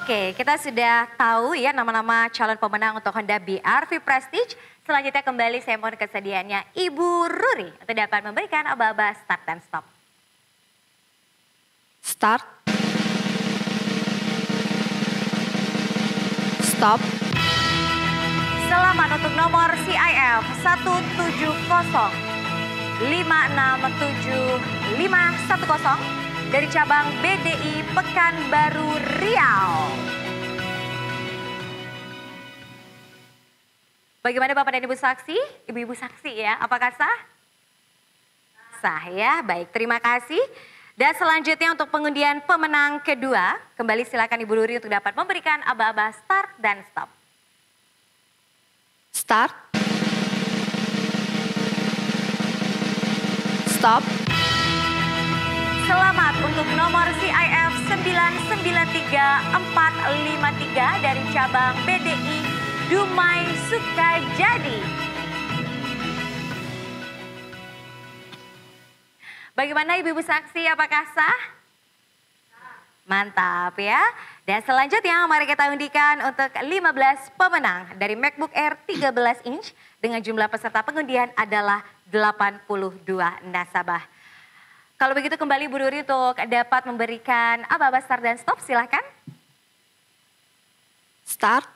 Oke, kita sudah tahu ya nama-nama calon pemenang untuk Honda BR-V Prestige. Selanjutnya kembali saya mohon kesediaannya Ibu Ruri untuk dapat memberikan aba-aba start dan stop. Start. Stop. Selamat untuk nomor CIF 170567510 dari cabang BDI Pekanbaru Riau. Bagaimana Bapak dan Ibu saksi? Ibu-ibu saksi ya, apakah sah? Sah ya, baik terima kasih. Dan selanjutnya untuk pengundian pemenang kedua, kembali silakan Ibu Ruri untuk dapat memberikan aba-aba start dan stop. Start. Stop. Selamat untuk nomor CIF 993453 dari cabang BDI Dumai Sukajadi. Bagaimana Ibu-Ibu saksi, apakah sah? Mantap ya. Dan selanjutnya mari kita undikan untuk 15 pemenang dari MacBook Air 13 inch dengan jumlah peserta pengundian adalah 82 nasabah. Kalau begitu kembali Bu Ruri untuk dapat memberikan aba-aba start dan stop, silahkan. Start.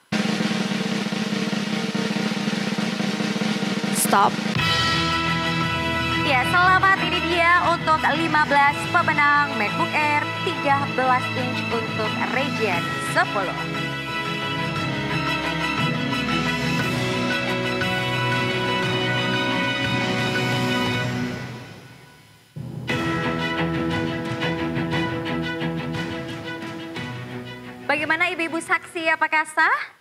Stop. Ya, selamat, ini dia untuk 15 pemenang MacBook Air 13 inch untuk region 10. Bagaimana Ibu-Ibu saksi, apakah sah?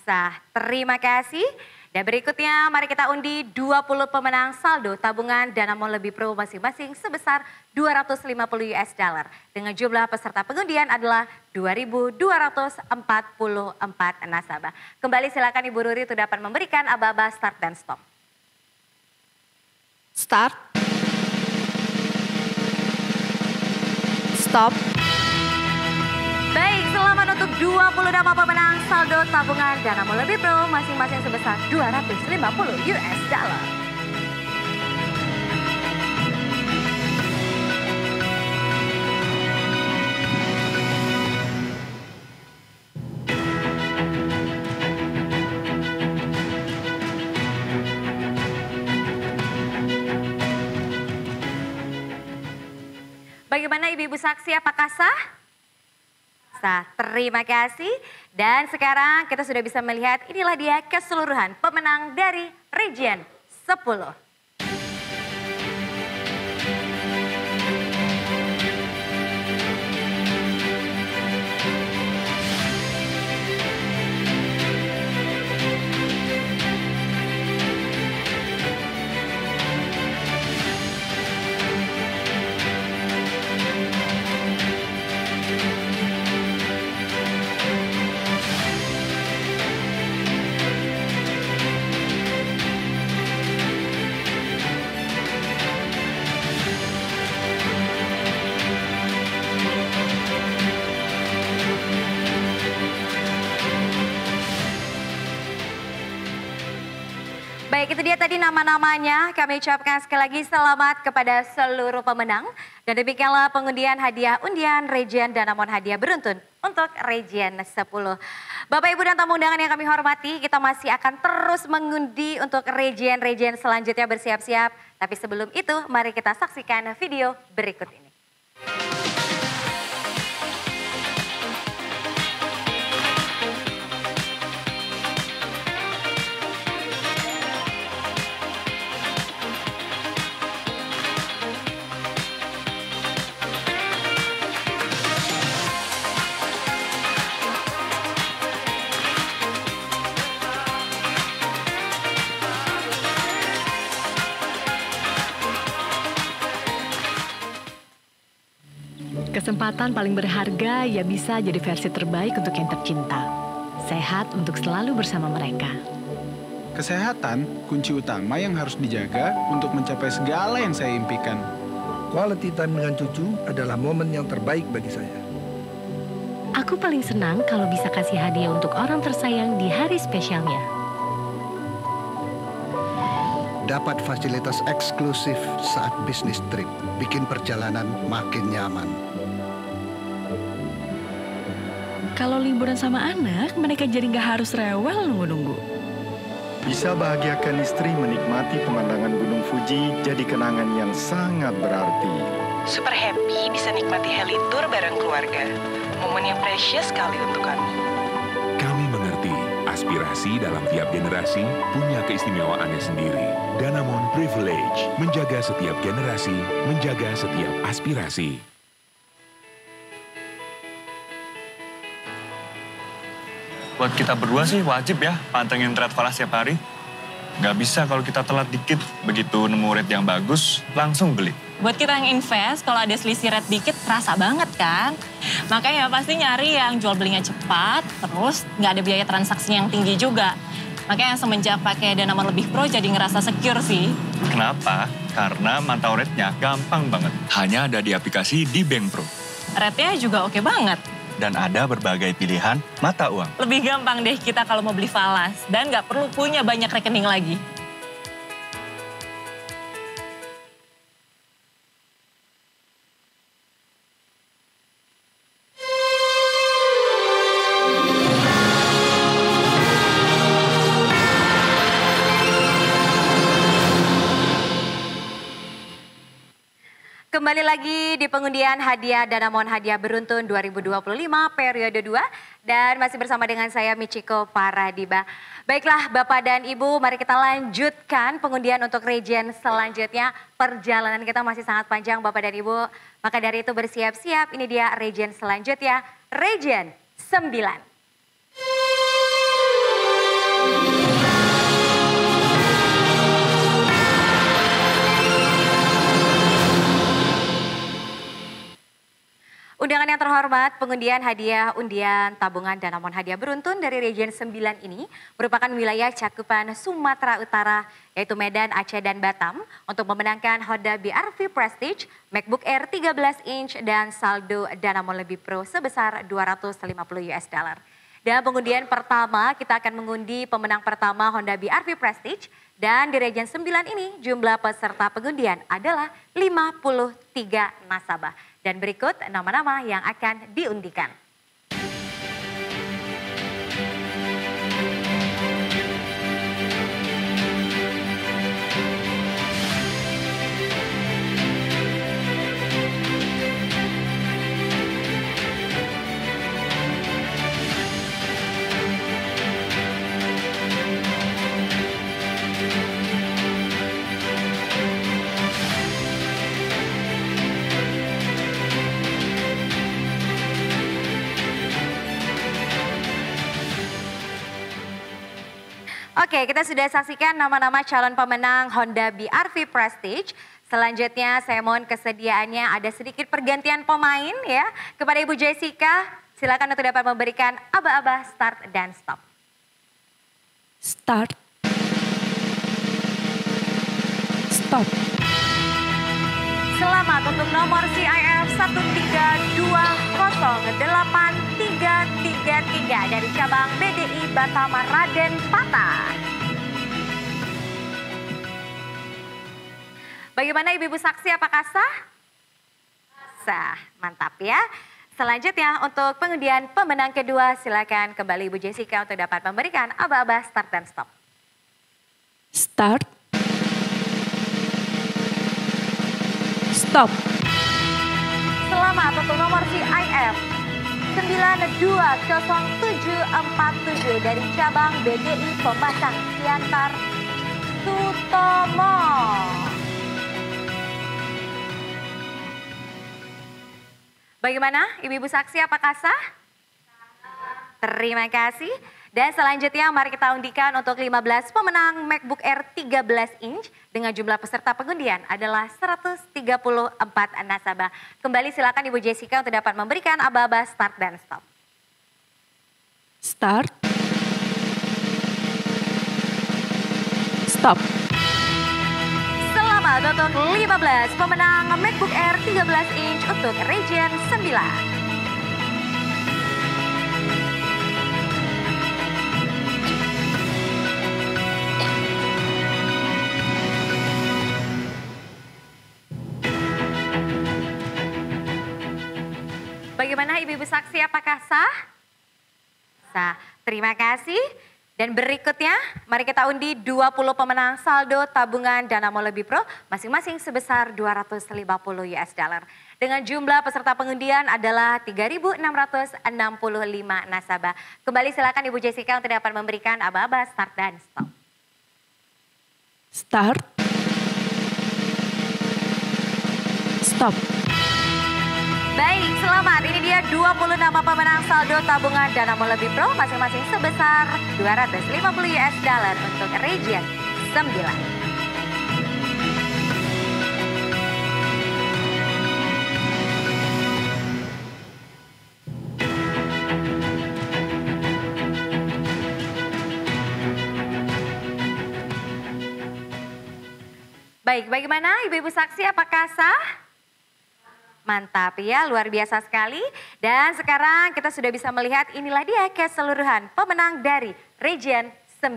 Sah, terima kasih. Dan berikutnya mari kita undi 20 pemenang saldo tabungan Danamon Lebih Pro masing-masing sebesar $250 dengan jumlah peserta pengundian adalah 2.244 nasabah. Kembali silakan Ibu Ruri untuk dapat memberikan aba-aba start dan stop. Start. Stop. Baik, selamat untuk 20 nama pemenang saldo tabungan Danamon Lebih Pro masing-masing sebesar $250. Bagaimana Ibu-Ibu saksi, apakah sah? Sah, terima kasih. Dan sekarang kita sudah bisa melihat inilah dia keseluruhan pemenang dari region 10. Baik, itu dia tadi nama-namanya. Kami ucapkan sekali lagi selamat kepada seluruh pemenang. Dan demikianlah pengundian hadiah undian Region Danamon Hadiah Beruntun untuk Region 10. Bapak, Ibu, dan tamu undangan yang kami hormati, kita masih akan terus mengundi untuk region-region selanjutnya, bersiap-siap. Tapi sebelum itu, mari kita saksikan video berikut ini. Kesempatan paling berharga ya bisa jadi versi terbaik untuk yang tercinta. Sehat untuk selalu bersama mereka. Kesehatan kunci utama yang harus dijaga untuk mencapai segala yang saya impikan. Quality time dengan cucu adalah momen yang terbaik bagi saya. Aku paling senang kalau bisa kasih hadiah untuk orang tersayang di hari spesialnya. Dapat fasilitas eksklusif saat bisnis trip, bikin perjalanan makin nyaman. Kalau liburan sama anak, mereka jadi nggak harus rewel nunggu-nunggu. Bisa bahagiakan istri menikmati pemandangan Gunung Fuji jadi kenangan yang sangat berarti. Super happy bisa nikmati heli tour bareng keluarga. Momen yang precious sekali untuk kami. Kami mengerti aspirasi Aspirasi dalam tiap generasi punya keistimewaannya sendiri. Danamon Privilege, menjaga setiap generasi, menjaga setiap aspirasi. Buat kita berdua sih wajib ya pantengin trade falas tiap hari. Nggak bisa kalau kita telat dikit, begitu nemu rate yang bagus, langsung beli. Buat kita yang invest, kalau ada selisih rate dikit, terasa banget kan? Makanya pasti nyari yang jual belinya cepat, terus nggak ada biaya transaksi yang tinggi juga. Makanya semenjak pakai Danamon Lebih Pro jadi ngerasa secure sih. Kenapa? Karena mantau rate-nya gampang banget. Hanya ada di aplikasi di Bank Pro. Rate-nya juga oke banget. Dan ada berbagai pilihan mata uang. Lebih gampang deh kita kalau mau beli falas dan nggak perlu punya banyak rekening lagi. Kembali lagi di pengundian hadiah Danamon Hadiah Beruntun 2025 periode 2 dan masih bersama dengan saya Michiko Paradiba. Baiklah Bapak dan Ibu, mari kita lanjutkan pengundian untuk region selanjutnya. Perjalanan kita masih sangat panjang Bapak dan Ibu, maka dari itu bersiap-siap, ini dia region selanjutnya, region 9. Undangan yang terhormat, pengundian hadiah undian tabungan Danamon Hadiah Beruntun dari region 9 ini merupakan wilayah cakupan Sumatera Utara, yaitu Medan, Aceh, dan Batam untuk memenangkan Honda BR-V Prestige, MacBook Air 13 inch, dan saldo Danamon Lebih Pro sebesar $250. Dan pengundian pertama, kita akan mengundi pemenang pertama Honda BR-V Prestige, dan di region 9 ini jumlah peserta pengundian adalah 53 nasabah. Dan berikut nama-nama yang akan diundikan. Oke, kita sudah saksikan nama-nama calon pemenang Honda BR-V Prestige. Selanjutnya saya mohon kesediaannya ada sedikit pergantian pemain ya. Kepada Ibu Jessica, silakan untuk dapat memberikan aba-aba start dan stop. Start. Stop. Selamat untuk nomor CIF 132083333 dari cabang BDI Batam Raden Patah. Bagaimana Ibu-Ibu saksi, apakah sah? Sah, mantap ya. Selanjutnya untuk pengundian pemenang kedua, silakan kembali Ibu Jessica untuk dapat memberikan aba-aba start dan stop. Start. Stop. Selamat untuk nomor CIF 920747 dari cabang BDI Pematang Siantar Sutomo. Bagaimana Ibu-Ibu saksi, apakah sah? Terima kasih. Dan selanjutnya mari kita undikan untuk 15 pemenang MacBook Air 13 inch dengan jumlah peserta pengundian adalah 134 nasabah. Kembali silakan Ibu Jessica untuk dapat memberikan aba-aba start dan stop. Start. Stop. Selamat untuk 15 pemenang MacBook Air 13 inch untuk region 9. Bagaimana Ibu-Ibu saksi, apakah sah? Sah, terima kasih. Dan berikutnya, mari kita undi 20 pemenang saldo tabungan Danamon Lebih Pro, masing-masing sebesar 250 US dollar. Dengan jumlah peserta pengundian adalah 3.665 nasabah. Kembali silakan Ibu Jessica untuk dapat memberikan aba-aba start dan stop. Start. Stop. Baik, selamat. Ini dia 20 nama pemenang saldo tabungan Danamon Lebih Pro, masing-masing sebesar 250 US dollar untuk region 9. Baik, bagaimana Ibu-Ibu saksi, apakah sah? Mantap ya, luar biasa sekali. Dan sekarang kita sudah bisa melihat inilah dia keseluruhan pemenang dari Region 9.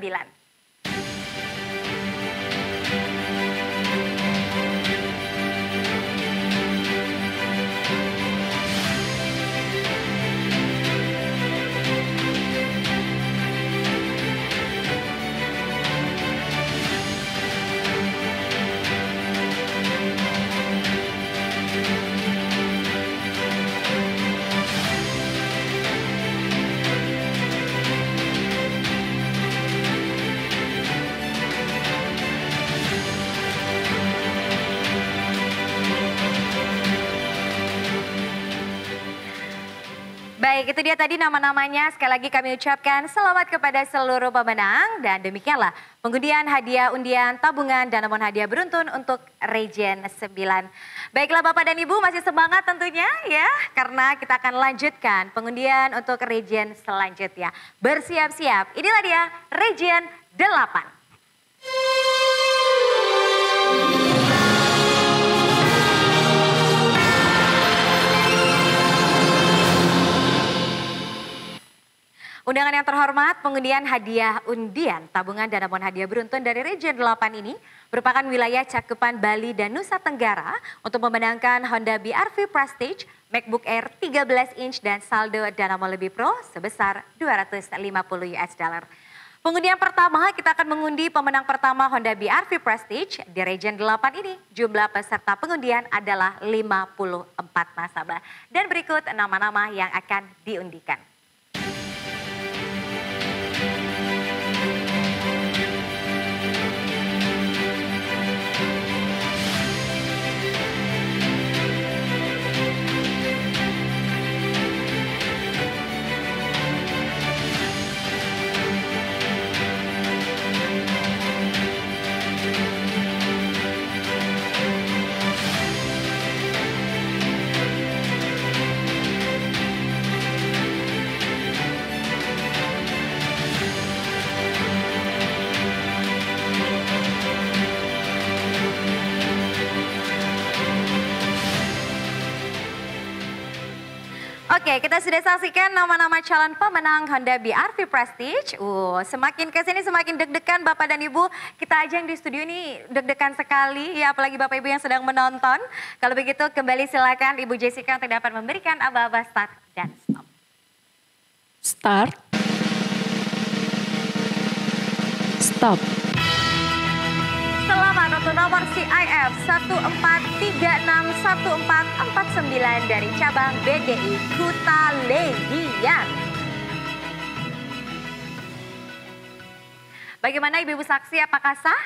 Baik, itu dia tadi nama-namanya. Sekali lagi kami ucapkan selamat kepada seluruh pemenang. Dan demikianlah pengundian hadiah undian tabungan Danamon Hadiah Beruntun untuk Region 9. Baiklah Bapak dan Ibu, masih semangat tentunya ya. Karena kita akan lanjutkan pengundian untuk Region selanjutnya. Bersiap-siap, inilah dia Region 8. Undangan yang terhormat, pengundian hadiah undian tabungan Danamon Hadiah Beruntun dari Region 8 ini merupakan wilayah cakupan Bali dan Nusa Tenggara untuk memenangkan Honda BR-V Prestige, MacBook Air 13 inch dan saldo Danamon Lebih Pro sebesar 250 US dollar. Pengundian pertama, kita akan mengundi pemenang pertama Honda BR-V Prestige di Region 8 ini. Jumlah peserta pengundian adalah 54 nasabah. Dan berikut nama-nama yang akan diundikan. Oke, kita sudah saksikan nama-nama calon pemenang Honda BR-V Prestige. Semakin kesini semakin deg-degan Bapak dan Ibu. Kita aja yang di studio ini deg-degan sekali, ya apalagi Bapak Ibu yang sedang menonton. Kalau begitu kembali silakan Ibu Jessica untuk dapat memberikan aba-aba start dan stop. Start. Stop. Selamat untuk nomor CIF 14361449 dari cabang BDI Kuta Legian. Bagaimana Ibu-Ibu saksi, apakah sah?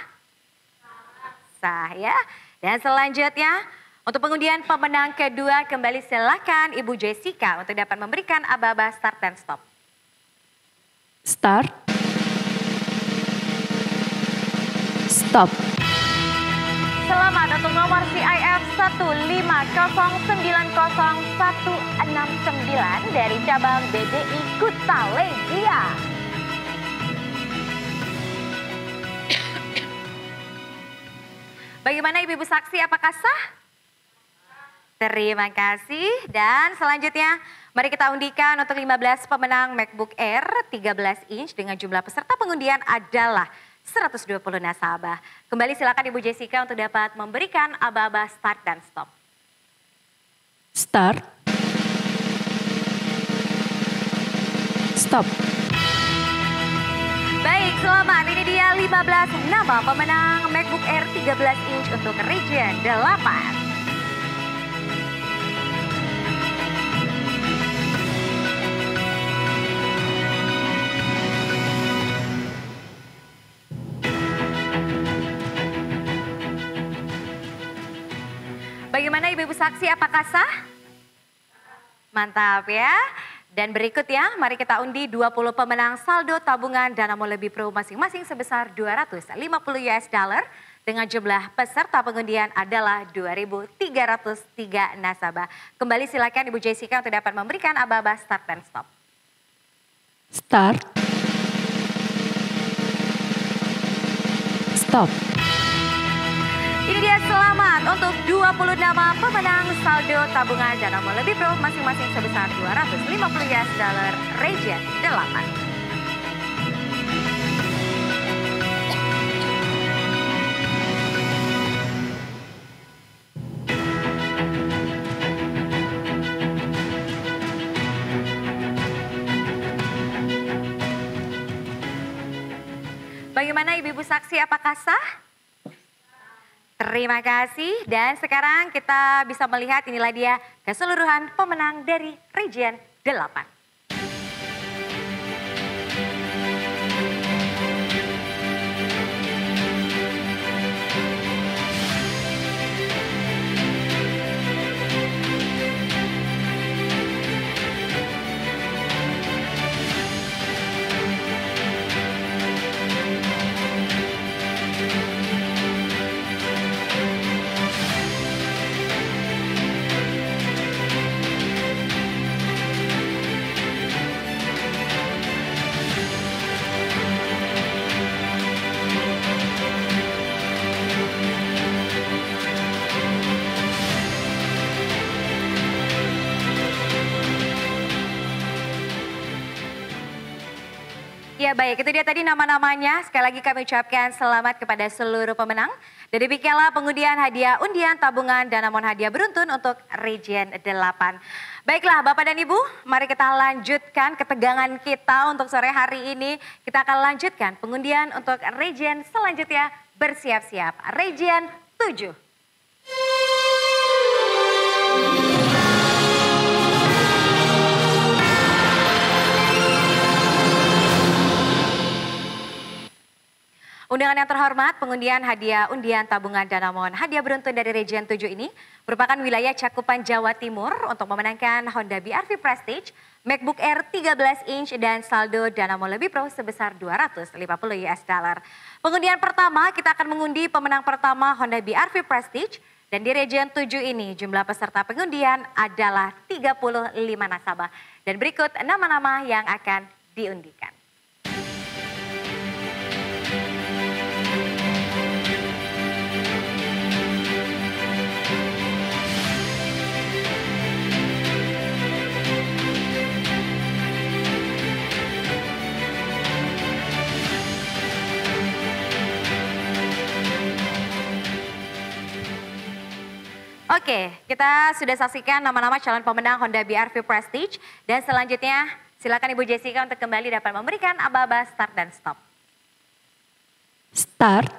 Sah ya. Dan selanjutnya untuk pengundian pemenang kedua kembali silakan Ibu Jessica untuk dapat memberikan aba-aba start dan stop. Start. Stop. Selamat untuk nomor CIF 150900169 dari cabang BDI Kuta Legia. Bagaimana Ibu-Ibu saksi, apakah sah? Terima kasih. Dan selanjutnya mari kita undikan untuk 15 pemenang MacBook Air 13 inch dengan jumlah peserta pengundian adalah 120 nasabah. Kembali silakan Ibu Jessica untuk dapat memberikan aba-aba start dan stop. Start. Stop. Baik. Baik, selamat. Ini dia 15 nama pemenang MacBook Air 13 inch untuk Region 8. Bagaimana Ibu-Ibu saksi, apakah sah? Mantap ya. Dan berikut ya, mari kita undi 20 pemenang saldo tabungan Danamon Lebih Pro masing-masing sebesar 250 US dollar dengan jumlah peserta pengundian adalah 2.303 nasabah. Kembali silakan Ibu Jessica untuk dapat memberikan aba-aba start dan stop. Start. Stop. Ini dia selamat untuk 20 nama pemenang saldo tabungan Danamon Lebih Pro masing-masing sebesar 250 US dollar Region 8. Bagaimana Ibu-Ibu saksi, apakah sah? Terima kasih, dan sekarang kita bisa melihat inilah dia keseluruhan pemenang dari Region 8. Ya baik, itu dia tadi nama-namanya. Sekali lagi kami ucapkan selamat kepada seluruh pemenang. Dan demikianlah pengundian hadiah undian tabungan Danamon hadiah beruntun untuk Region 8. Baiklah Bapak dan Ibu, mari kita lanjutkan ketegangan kita untuk sore hari ini. Kita akan lanjutkan pengundian untuk Region selanjutnya. Bersiap-siap, Region 7. Undangan yang terhormat, pengundian hadiah undian tabungan Danamon hadiah beruntun dari Region 7 ini merupakan wilayah cakupan Jawa Timur untuk memenangkan Honda BR-V Prestige, MacBook Air 13 inch dan saldo Danamon Lebih Pro sebesar 250 US dollar. Pengundian pertama kita akan mengundi pemenang pertama Honda BR-V Prestige dan di Region 7 ini jumlah peserta pengundian adalah 35 nasabah. Dan berikut nama-nama yang akan diundikan. Oke, kita sudah saksikan nama-nama calon pemenang Honda BR-V Prestige. Dan selanjutnya silakan Ibu Jessica untuk kembali dapat memberikan aba-aba start dan stop. Start.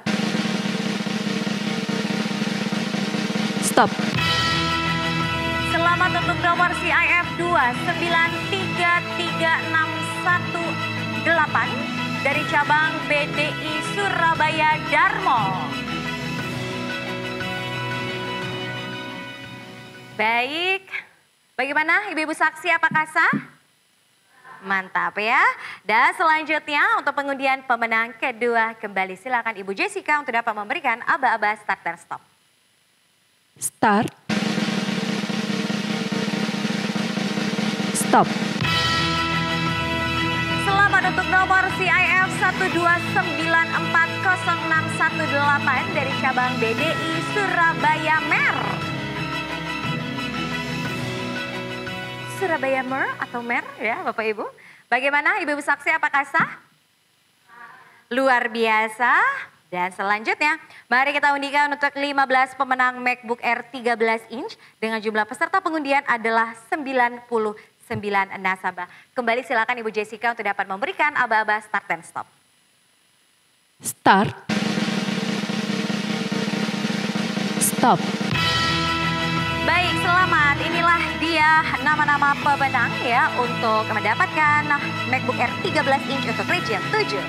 Stop. Selamat untuk nomor CIF 2933618 dari cabang BDI Surabaya Darmo. Baik, bagaimana Ibu-Ibu saksi, apakah sah? Mantap ya. Dan selanjutnya untuk pengundian pemenang kedua, kembali silakan Ibu Jessica untuk dapat memberikan aba-aba start dan stop. Start. Stop. Selamat untuk nomor CIF 129406118 dari cabang BDI Surabaya Mer. Surabaya Mer atau Mer ya Bapak Ibu. Bagaimana Ibu-Ibu saksi, apakah sah? Luar biasa. Dan selanjutnya mari kita undikan untuk 15 pemenang MacBook Air 13 inch dengan jumlah peserta pengundian adalah 99 nasabah. Kembali silakan Ibu Jessica untuk dapat memberikan aba-aba start dan stop. Start. Stop. Baik, selamat. Inilah dia nama-nama pemenang ya untuk mendapatkan MacBook Air 13 inch untuk Region 7.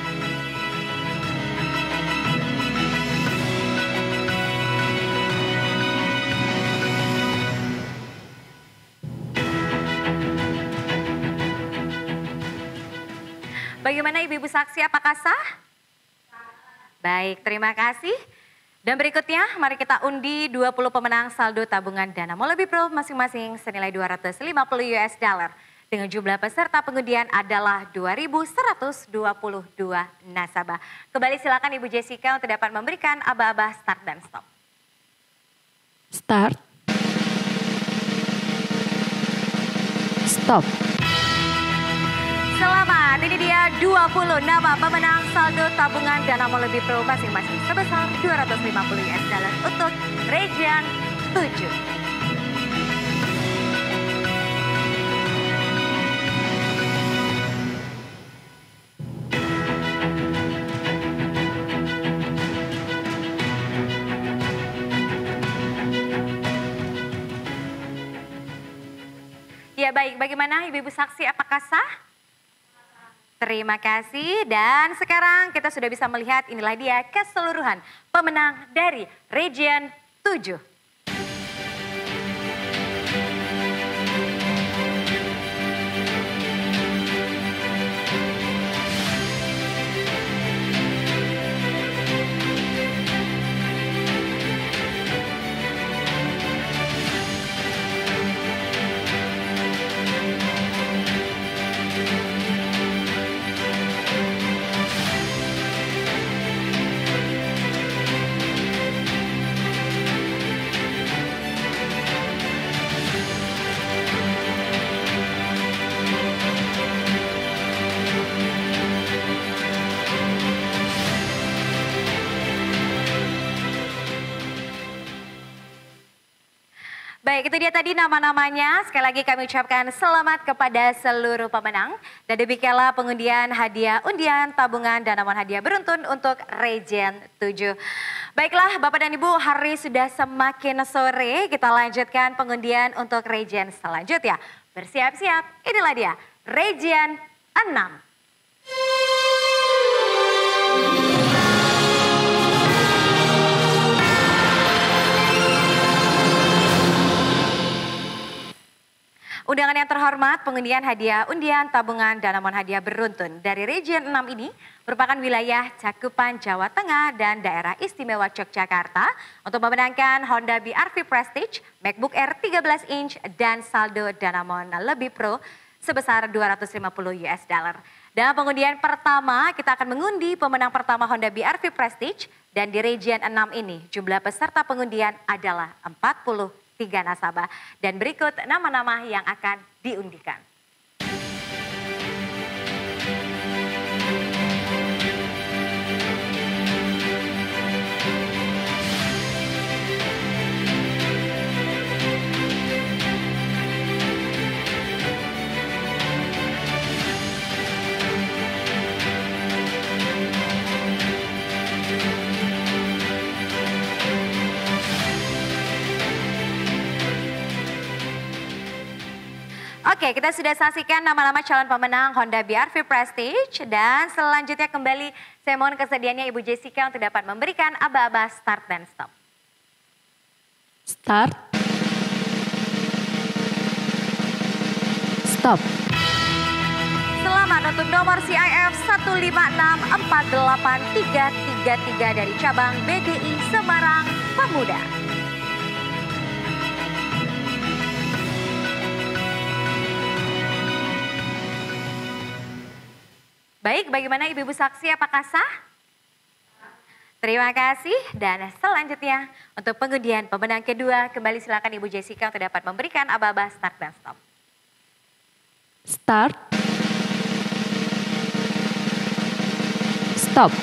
Bagaimana Ibu-Ibu saksi, apakah sah? Baik, terima kasih. Dan berikutnya mari kita undi 20 pemenang saldo tabungan Danamon Lebih Pro masing-masing senilai $250 dengan jumlah peserta pengundian adalah 2.122 nasabah. Kembali silakan Ibu Jessica untuk dapat memberikan aba-aba start dan stop. Start. Stop. Selamat, ini dia 20 nama pemenang saldo tabungan Danamon Lebih Pro masing-masing sebesar $250 untuk Region 7. Ya baik, bagaimana Ibu-Ibu saksi, apakah sah? Terima kasih dan sekarang kita sudah bisa melihat inilah dia keseluruhan pemenang dari Region 7. Baik, itu dia tadi nama-namanya. Sekali lagi kami ucapkan selamat kepada seluruh pemenang. Dan demikianlah pengundian hadiah undian tabungan Danamon hadiah beruntun untuk Region 7. Baiklah Bapak dan Ibu, hari sudah semakin sore. Kita lanjutkan pengundian untuk Region selanjutnya. Bersiap-siap, inilah dia Region 6. Undangan yang terhormat, pengundian hadiah undian tabungan Danamon hadiah beruntun dari Region 6 ini merupakan wilayah cakupan Jawa Tengah dan daerah istimewa Yogyakarta untuk memenangkan Honda BR-V Prestige, MacBook Air 13 inch dan saldo Danamon Lebih Pro sebesar $250. Dan pengundian pertama kita akan mengundi pemenang pertama Honda BR-V Prestige dan di Region 6 ini jumlah peserta pengundian adalah 43 nasabah. Dan berikut nama-nama yang akan diundikan. Oke, kita sudah saksikan nama-nama calon pemenang Honda BR-V Prestige dan selanjutnya kembali saya mohon kesediaannya Ibu Jessica untuk dapat memberikan aba-aba start dan stop. Start. Stop. Selamat untuk nomor CIF 1564833 dari cabang BDI Semarang Pemuda. Baik, bagaimana Ibu-Ibu saksi, apakah sah? Terima kasih dan selanjutnya untuk pengundian pemenang kedua kembali silakan Ibu Jessica untuk dapat memberikan aba-aba start dan stop. Start. Stop.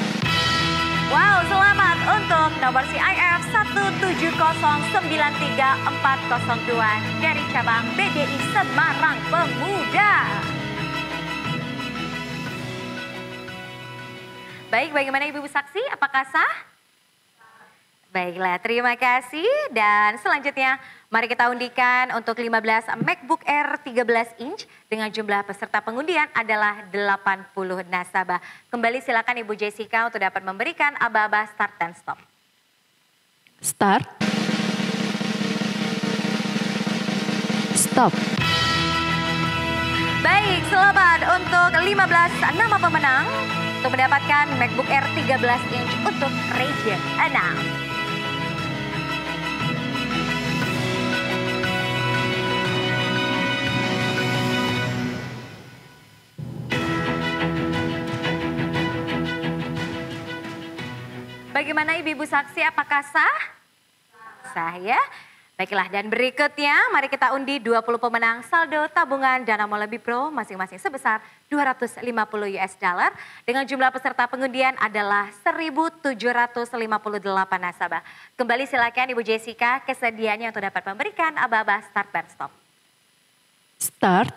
Wow, selamat untuk nomor CIF 170934402 dari cabang BDI Semarang Pemuda. Baik, bagaimana Ibu saksi? Apakah sah? Baiklah, terima kasih. Dan selanjutnya mari kita undikan untuk 15 MacBook Air 13 inch dengan jumlah peserta pengundian adalah 80 nasabah. Kembali silakan Ibu Jessica untuk dapat memberikan aba-aba start dan stop. Start. Stop. Baik, selamat untuk 15 nama pemenang untuk mendapatkan MacBook Air 13 inch untuk region 6. Bagaimana Ibu saksi, apakah sah? Sah ya. Baiklah, dan berikutnya mari kita undi 20 pemenang saldo tabungan Danamon Lebih Pro masing-masing sebesar $250 dengan jumlah peserta pengundian adalah 1.758 nasabah. Kembali silakan Ibu Jessica, kesediaannya untuk dapat memberikan aba-aba start dan stop. Start.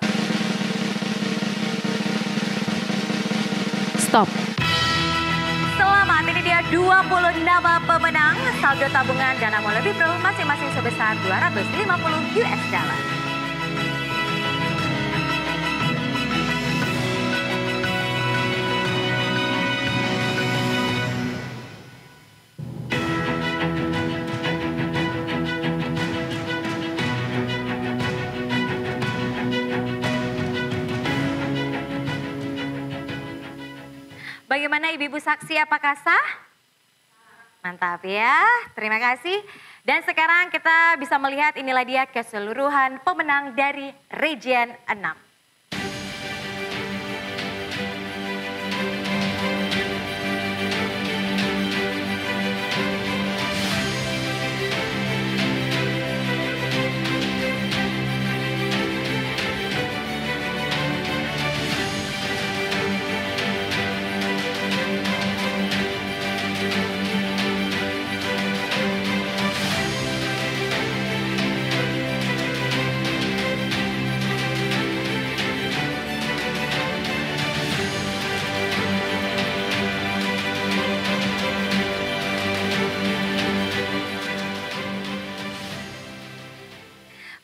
Stop. Selamat, ini dia 20 nama pemenang saldo tabungan Danamon Lebih Pro masing-masing sebesar $250. Bagaimana Ibu saksi, apakah sah? Mantap ya, terima kasih. Dan sekarang kita bisa melihat inilah dia keseluruhan pemenang dari Region 6.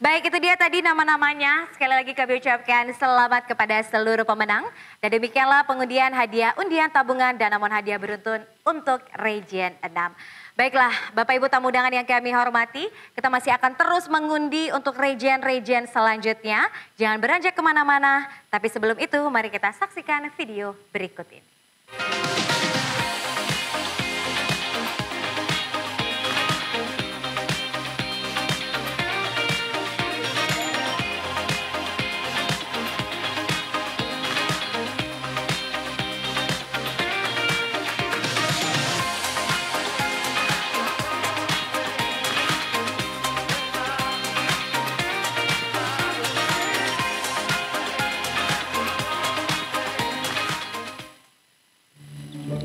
Baik, itu dia tadi nama-namanya. Sekali lagi kami ucapkan selamat kepada seluruh pemenang. Dan demikianlah pengundian hadiah undian tabungan Danamon hadiah beruntun untuk Region 6. Baiklah, Bapak Ibu tamu undangan yang kami hormati, kita masih akan terus mengundi untuk region-region selanjutnya. Jangan beranjak kemana-mana, tapi sebelum itu mari kita saksikan video berikut ini.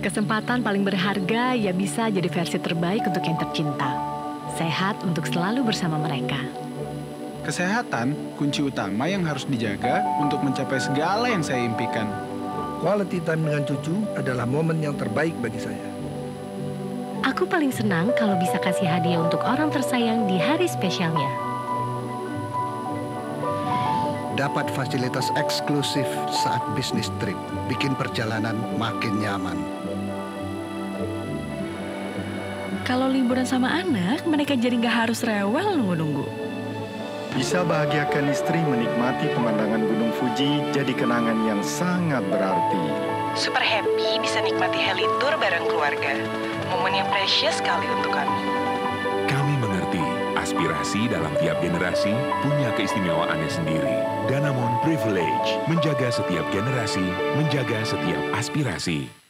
Kesempatan paling berharga ya bisa jadi versi terbaik untuk yang tercinta. Sehat untuk selalu bersama mereka. Kesehatan kunci utama yang harus dijaga untuk mencapai segala yang saya impikan. Quality time dengan cucu adalah momen yang terbaik bagi saya. Aku paling senang kalau bisa kasih hadiah untuk orang tersayang di hari spesialnya. Dapat fasilitas eksklusif saat bisnis trip, bikin perjalanan makin nyaman. Kalau liburan sama anak, mereka jadi nggak harus rewel nunggu-nunggu. Bisa bahagiakan istri menikmati pemandangan Gunung Fuji jadi kenangan yang sangat berarti. Super happy bisa nikmati heli tour bareng keluarga. Momen yang precious sekali untuk kami. Kami mengerti aspirasi dalam tiap generasi punya keistimewaannya sendiri. Danamon Privilege menjaga setiap generasi, menjaga setiap aspirasi.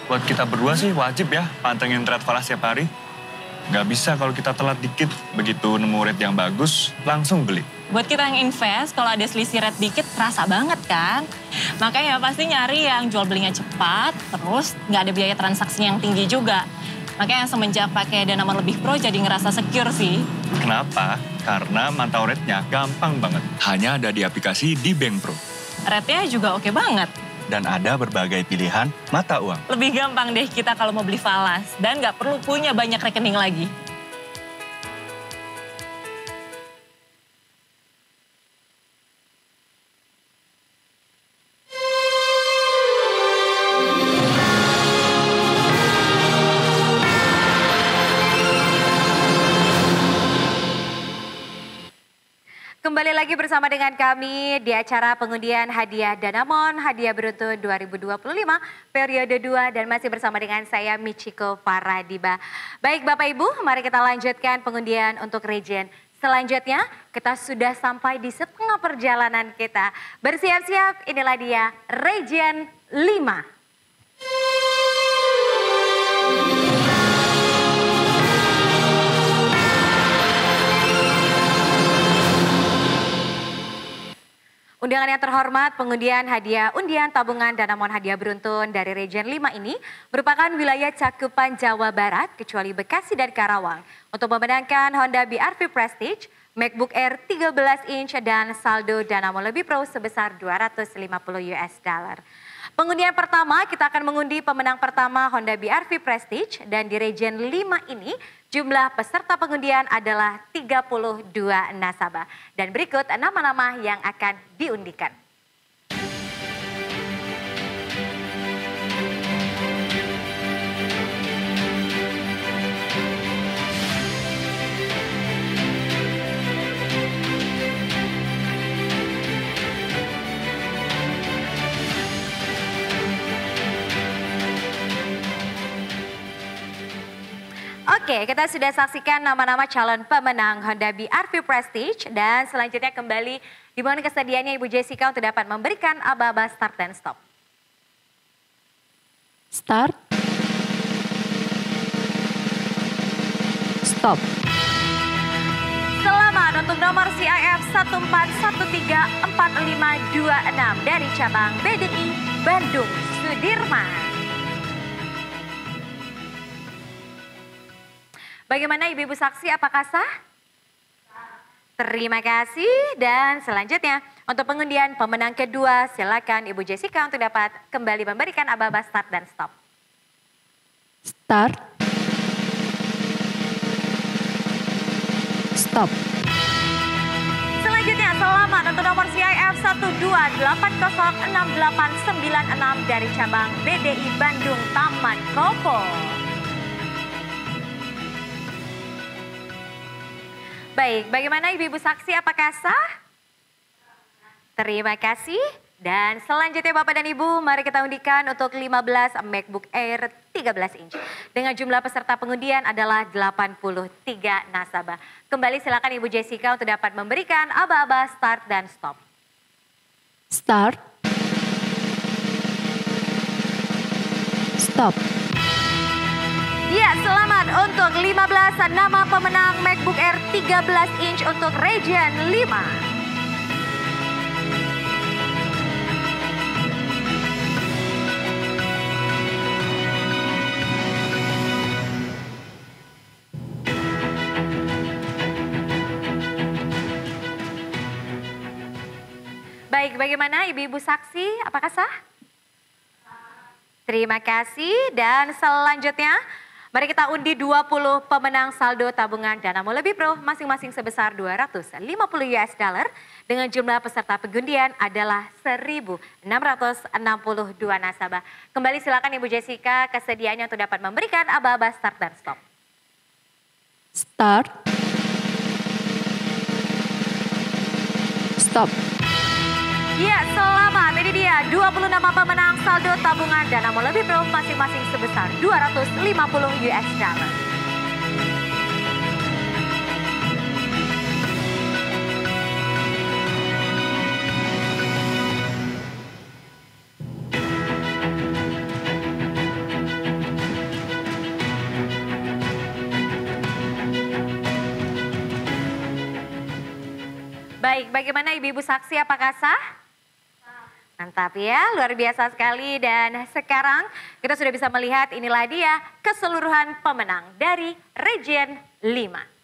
Buat kita berdua sih wajib ya pantengin trade falas tiap hari. Nggak bisa kalau kita telat dikit, begitu nemu rate yang bagus, langsung beli. Buat kita yang invest, kalau ada selisih rate dikit, terasa banget kan? Makanya pasti nyari yang jual belinya cepat, terus nggak ada biaya transaksi yang tinggi juga. Makanya semenjak pakai Danamon Lebih Pro jadi ngerasa secure sih. Kenapa? Karena mantau rate-nya gampang banget. Hanya ada di aplikasi di Bank Pro. Rate-nya juga oke banget. Dan ada berbagai pilihan mata uang. Lebih gampang deh kita kalau mau beli falas dan nggak perlu punya banyak rekening lagi. Kembali lagi bersama dengan kami di acara pengundian hadiah Danamon, hadiah beruntun 2025, periode 2, dan masih bersama dengan saya Michiko Faradiba. Baik Bapak Ibu, mari kita lanjutkan pengundian untuk region. Selanjutnya kita sudah sampai di setengah perjalanan kita. Bersiap-siap, inilah dia region 5. Undangan yang terhormat, pengundian hadiah undian tabungan Danamon hadiah beruntun dari Region 5 ini merupakan wilayah cakupan Jawa Barat kecuali Bekasi dan Karawang. Untuk memenangkan Honda BRV Prestige, MacBook Air 13 inch dan saldo Danamon Lebih Pro sebesar $250. Pengundian pertama, kita akan mengundi pemenang pertama Honda BRV Prestige dan di Region 5 ini jumlah peserta pengundian adalah 32 nasabah. Dan berikut nama-nama yang akan diundikan. Oke, kita sudah saksikan nama-nama calon pemenang Honda BRV Prestige dan selanjutnya kembali dimohon kesediaannya Ibu Jessica untuk dapat memberikan aba-aba start dan stop. Start. Stop. Selamat untuk nomor CIF 14134526 dari cabang BDI Bandung Sudirman. Bagaimana Ibu-Ibu saksi, apakah sah? Terima kasih dan selanjutnya untuk pengundian pemenang kedua silakan Ibu Jessica untuk dapat kembali memberikan aba-aba start dan stop. Start. Stop. Selanjutnya selamat untuk nomor CIF 12806896 dari cabang BDI Bandung Taman Kopo. Baik, bagaimana Ibu-Ibu saksi, apakah sah? Terima kasih. Dan selanjutnya Bapak dan Ibu, mari kita undikan untuk 15 MacBook Air 13 inch. Dengan jumlah peserta pengundian adalah 83 nasabah. Kembali silakan Ibu Jessica untuk dapat memberikan aba-aba start dan stop. Start. Stop. Ya, selamat untuk 15 nama pemenang MacBook Air 13 inch untuk Region 5. Baik, bagaimana Ibu-Ibu saksi, apakah sah? Terima kasih dan selanjutnya mari kita undi 20 pemenang saldo tabungan Danamon Lebih Pro masing-masing sebesar $250 dengan jumlah peserta pengundian adalah 1.662 nasabah. Kembali silakan Ibu Jessica kesediaannya untuk dapat memberikan aba-aba start dan stop. Start. Stop. Ya, selamat. Ini dia 20 nama pemenang saldo tabungan Danamon Lebih Pro masing-masing sebesar $250. Baik, bagaimana Ibu-Ibu saksi, apakah sah? Mantap ya, luar biasa sekali. Dan sekarang kita sudah bisa melihat inilah dia keseluruhan pemenang dari Region 5.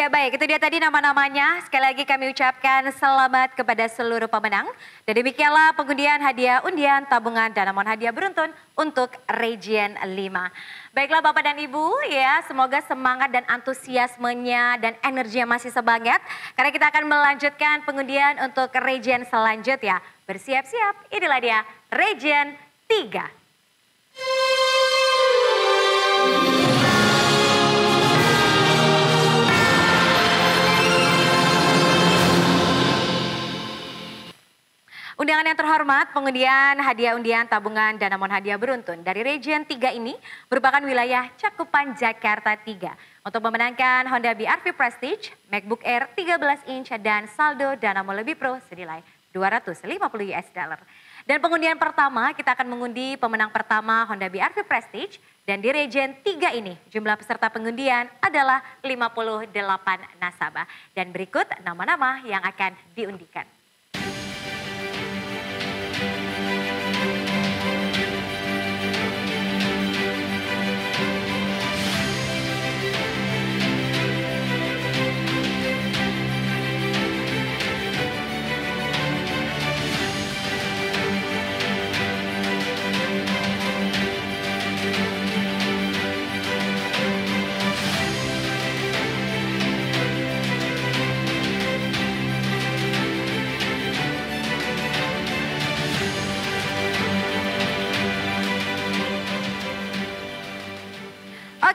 Oke, baik, itu dia tadi nama-namanya. Sekali lagi kami ucapkan selamat kepada seluruh pemenang. Dan demikianlah pengundian hadiah undian tabungan Danamon hadiah beruntun untuk Region 5. Baiklah Bapak dan Ibu, ya semoga semangat dan antusiasmenya dan energinya masih semangat. Karena kita akan melanjutkan pengundian untuk Region selanjutnya. Bersiap-siap, inilah dia Region 3. Undangan yang terhormat, pengundian hadiah undian tabungan Danamon hadiah beruntun dari Region 3 ini merupakan wilayah cakupan Jakarta 3. Untuk memenangkan Honda BRV Prestige, MacBook Air 13 inch dan saldo Danamon Lebih Pro senilai $250. Dan pengundian pertama, kita akan mengundi pemenang pertama Honda BRV Prestige. Dan di Region 3 ini jumlah peserta pengundian adalah 58 nasabah. Dan berikut nama-nama yang akan diundikan.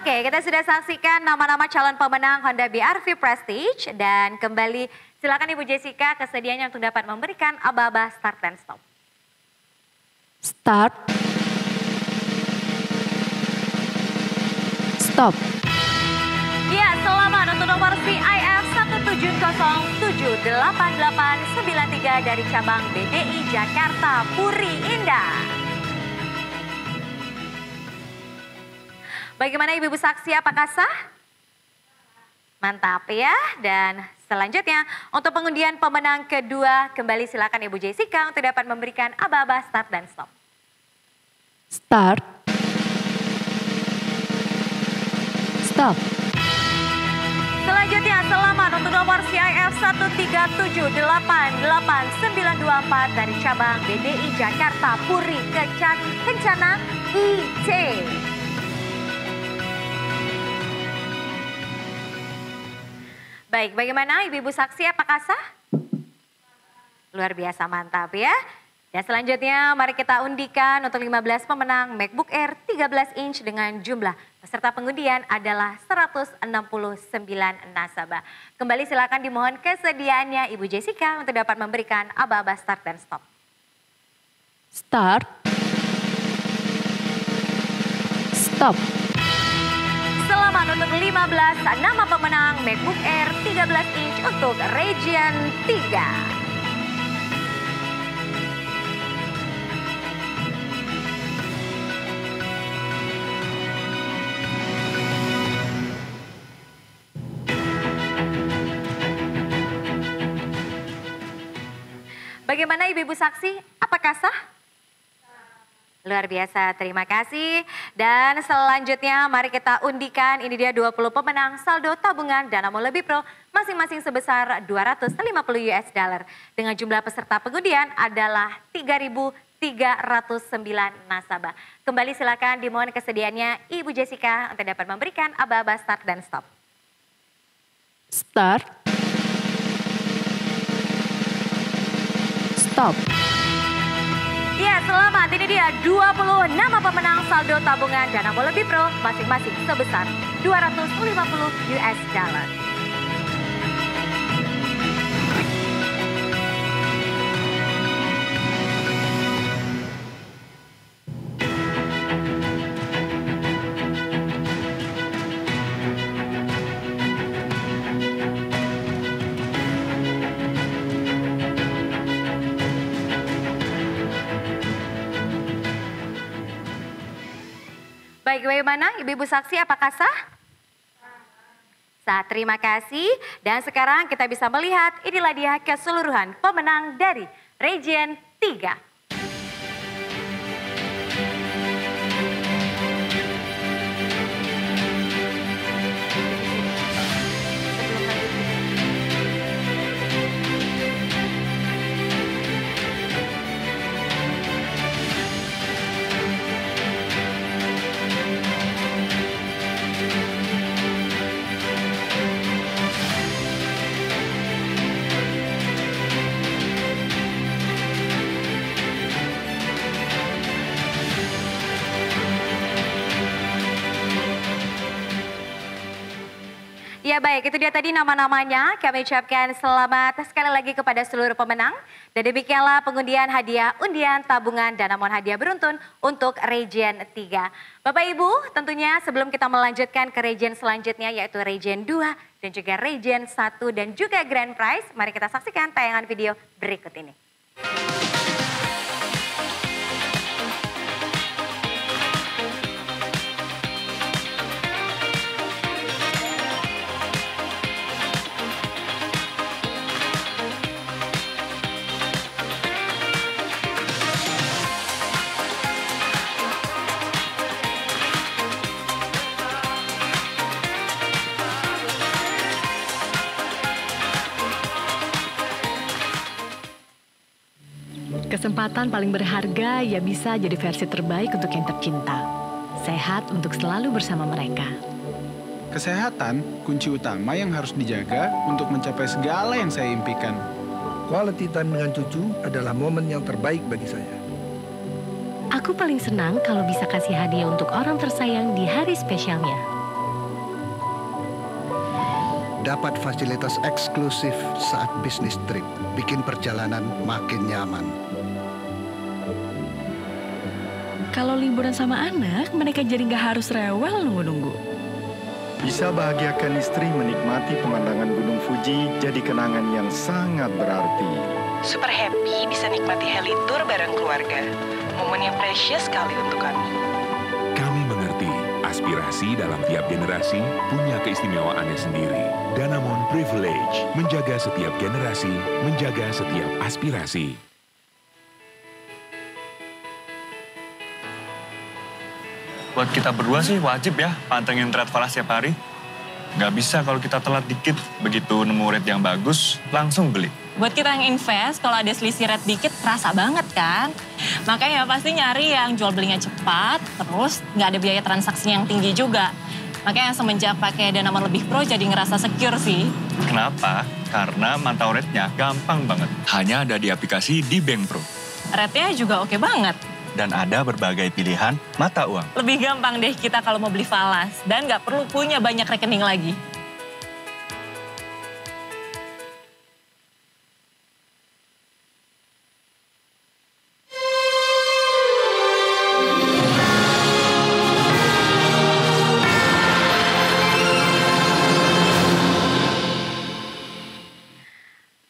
Oke, kita sudah saksikan nama-nama calon pemenang Honda BRV Prestige. Dan kembali silakan Ibu Jessica kesediaannya untuk dapat memberikan aba-aba start dan stop. Start. Stop. Ya, selamat untuk nomor CIF 170788893 dari cabang BDI Jakarta Puri Indah. Bagaimana Ibu saksi, apakah sah? Mantap ya. Dan selanjutnya untuk pengundian pemenang kedua, kembali silakan Ibu Jessica untuk dapat memberikan aba-aba start dan stop. Start. Stop. Selanjutnya selamat untuk nomor CIF 137888924 dari cabang BDI Jakarta Puri Kencana IC. Baik, bagaimana Ibu saksi, apakah sah? Luar biasa, mantap ya. Dan selanjutnya mari kita undikan untuk 15 pemenang MacBook Air 13 inch dengan jumlah peserta pengundian adalah 169 nasabah. Kembali silakan dimohon kesediaannya Ibu Jessica untuk dapat memberikan aba-aba start dan stop. Start. Stop. Selamat untuk 15 nama pemenang MacBook Air 13 inch untuk Region 3. Bagaimana Ibu saksi, apakah sah? Luar biasa, terima kasih. Dan selanjutnya mari kita undikan, ini dia 20 pemenang saldo tabungan Danamon Lebih Pro masing-masing sebesar $250. Dengan jumlah peserta pengundian adalah 3.309 nasabah. Kembali silakan dimohon kesediaannya Ibu Jessica untuk dapat memberikan aba-aba start dan stop. Start. Stop. Ya, selamat. Ini dia 20 nama pemenang saldo tabungan Danamon Lebih Pro masing-masing sebesar $250. Baik, bagaimana Ibu saksi, apakah sah? Sah, terima kasih. Dan sekarang kita bisa melihat inilah dia keseluruhan pemenang dari Region 3. Sebelum Ya baik, itu dia tadi nama-namanya. Kami ucapkan selamat sekali lagi kepada seluruh pemenang. Dan demikianlah pengundian hadiah undian tabungan Danamon hadiah beruntun untuk Region 3. Bapak Ibu, tentunya sebelum kita melanjutkan ke region selanjutnya yaitu Region 2 dan juga Region 1 dan juga Grand Prize. Mari kita saksikan tayangan video berikut ini. Kesempatan paling berharga ya bisa jadi versi terbaik untuk yang tercinta. Sehat untuk selalu bersama mereka. Kesehatan kunci utama yang harus dijaga untuk mencapai segala yang saya impikan. Quality time dengan cucu adalah momen yang terbaik bagi saya. Aku paling senang kalau bisa kasih hadiah untuk orang tersayang di hari spesialnya. Dapat fasilitas eksklusif saat bisnis trip, bikin perjalanan makin nyaman. Kalau liburan sama anak, mereka jadi nggak harus rewel nunggu-nunggu. Bisa bahagiakan istri menikmati pemandangan Gunung Fuji jadi kenangan yang sangat berarti. Super happy bisa nikmati heli tour bareng keluarga. Momen yang precious sekali untuk kami. Kami mengerti aspirasi dalam tiap generasi punya keistimewaannya sendiri. Danamon Privilege menjaga setiap generasi, menjaga setiap aspirasi. Buat kita berdua sih wajib ya pantengin Trade Falas setiap hari. Nggak bisa kalau kita telat dikit, begitu nemu rate yang bagus, langsung beli. Buat kita yang invest, kalau ada selisih rate dikit, terasa banget kan? Makanya pasti nyari yang jual belinya cepat, terus nggak ada biaya transaksi yang tinggi juga. Makanya semenjak pakai Danamon Lebih Pro jadi ngerasa secure sih. Kenapa? Karena mantau rate-nya gampang banget. Hanya ada di aplikasi di Bank Pro. Rate-nya juga oke banget. Dan ada berbagai pilihan mata uang. Lebih gampang deh kita kalau mau beli falas. Dan nggak perlu punya banyak rekening lagi.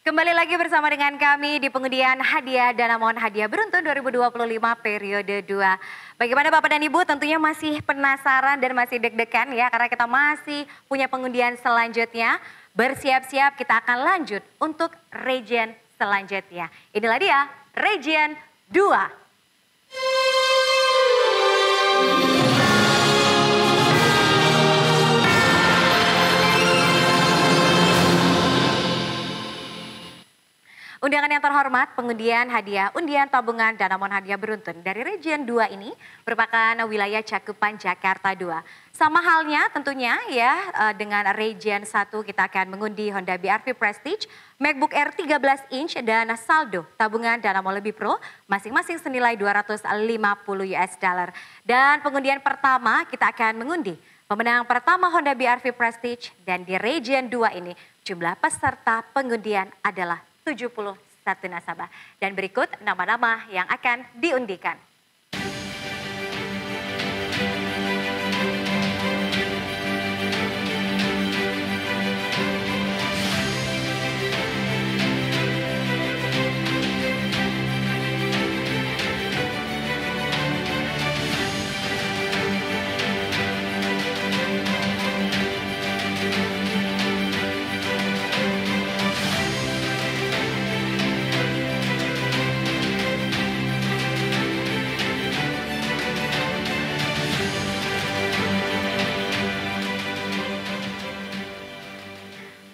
Kembali lagi bersama dengan kami di pengundian hadiah Danamon hadiah beruntun 2025 periode 2. Bagaimana Bapak dan Ibu, tentunya masih penasaran dan masih deg-degan ya karena kita masih punya pengundian selanjutnya. Bersiap-siap kita akan lanjut untuk region selanjutnya. Inilah dia region 2. Undangan yang terhormat, pengundian hadiah undian tabungan Danamon hadiah beruntun dari Region 2 ini merupakan wilayah cakupan Jakarta 2. Sama halnya tentunya ya dengan Region 1 kita akan mengundi Honda BR-V Prestige, MacBook Air 13 inch dan saldo tabungan Danamon Lebih Pro masing-masing senilai $250. Dan pengundian pertama kita akan mengundi pemenang pertama Honda BR-V Prestige dan di Region 2 ini jumlah peserta pengundian adalah 71 nasabah. Dan berikut nama-nama yang akan diundikan.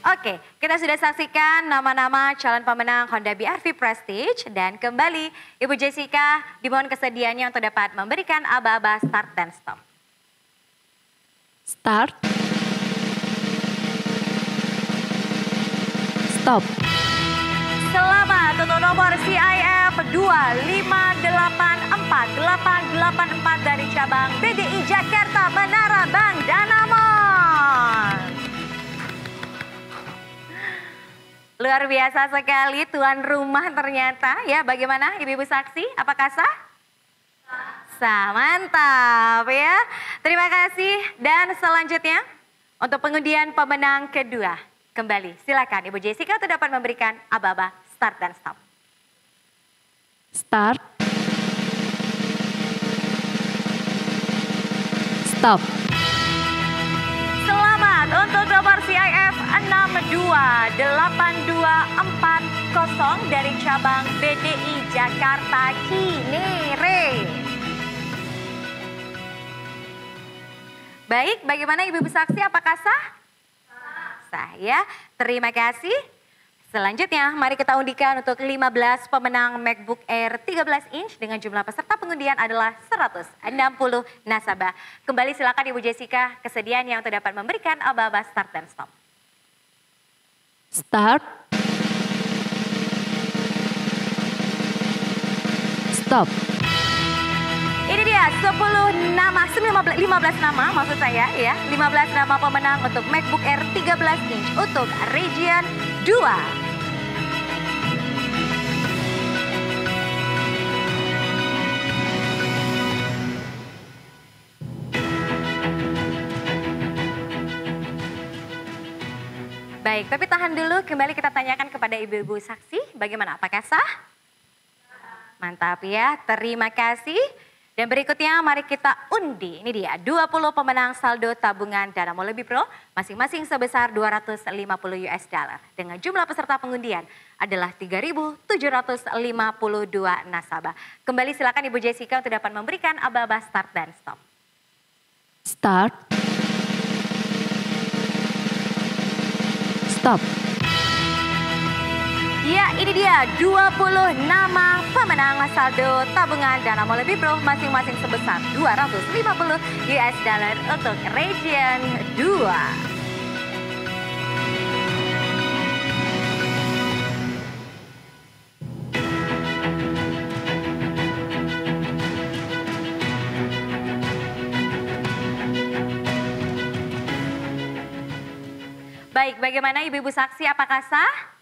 Oke, kita sudah saksikan nama-nama calon pemenang Honda BR-V Prestige dan kembali Ibu Jessica dimohon kesediaannya untuk dapat memberikan aba-aba start dan stop. Start. Stop. Selamat untuk nomor CIF 2584884 dari cabang BDI Jakarta Menara Bank Danamon. Luar biasa sekali tuan rumah ternyata ya. Bagaimana ibu-ibu saksi? Apakah sah? Sah, mantap ya. Terima kasih dan selanjutnya untuk pengundian pemenang kedua. Kembali silakan Ibu Jessica untuk dapat memberikan aba-aba start dan stop. Start. Stop. Selamat untuk nomor CIF 628240 dari cabang BDI Jakarta Cinere. Baik, bagaimana ibu-ibu saksi, apakah sah? Sah ya, terima kasih. Selanjutnya, mari kita undikan untuk 15 pemenang MacBook Air 13 inch dengan jumlah peserta pengundian adalah 160 nasabah. Kembali silakan Ibu Jessica, kesediaannya untuk dapat memberikan aba-aba start dan stop. Start. Stop. Ini dia 10 nama, 15 nama maksud saya ya. 15 nama pemenang untuk MacBook Air 13 inch untuk Region 2. Baik, tapi tahan dulu, kembali kita tanyakan kepada ibu-ibu saksi, bagaimana, apakah sah? Mantap ya, terima kasih. Dan berikutnya mari kita undi, ini dia 20 pemenang saldo tabungan Dana Lebih Pro, masing-masing sebesar $250 dengan jumlah peserta pengundian adalah 3.752 nasabah. Kembali silakan Ibu Jessica untuk dapat memberikan aba-aba start dan stop. Start. Stop. Ya, ini dia 20 nama pemenang saldo tabungan Dana Lebih Pro, masing-masing sebesar $250 untuk Region 2. Baik, bagaimana ibu-ibu saksi, apakah sah?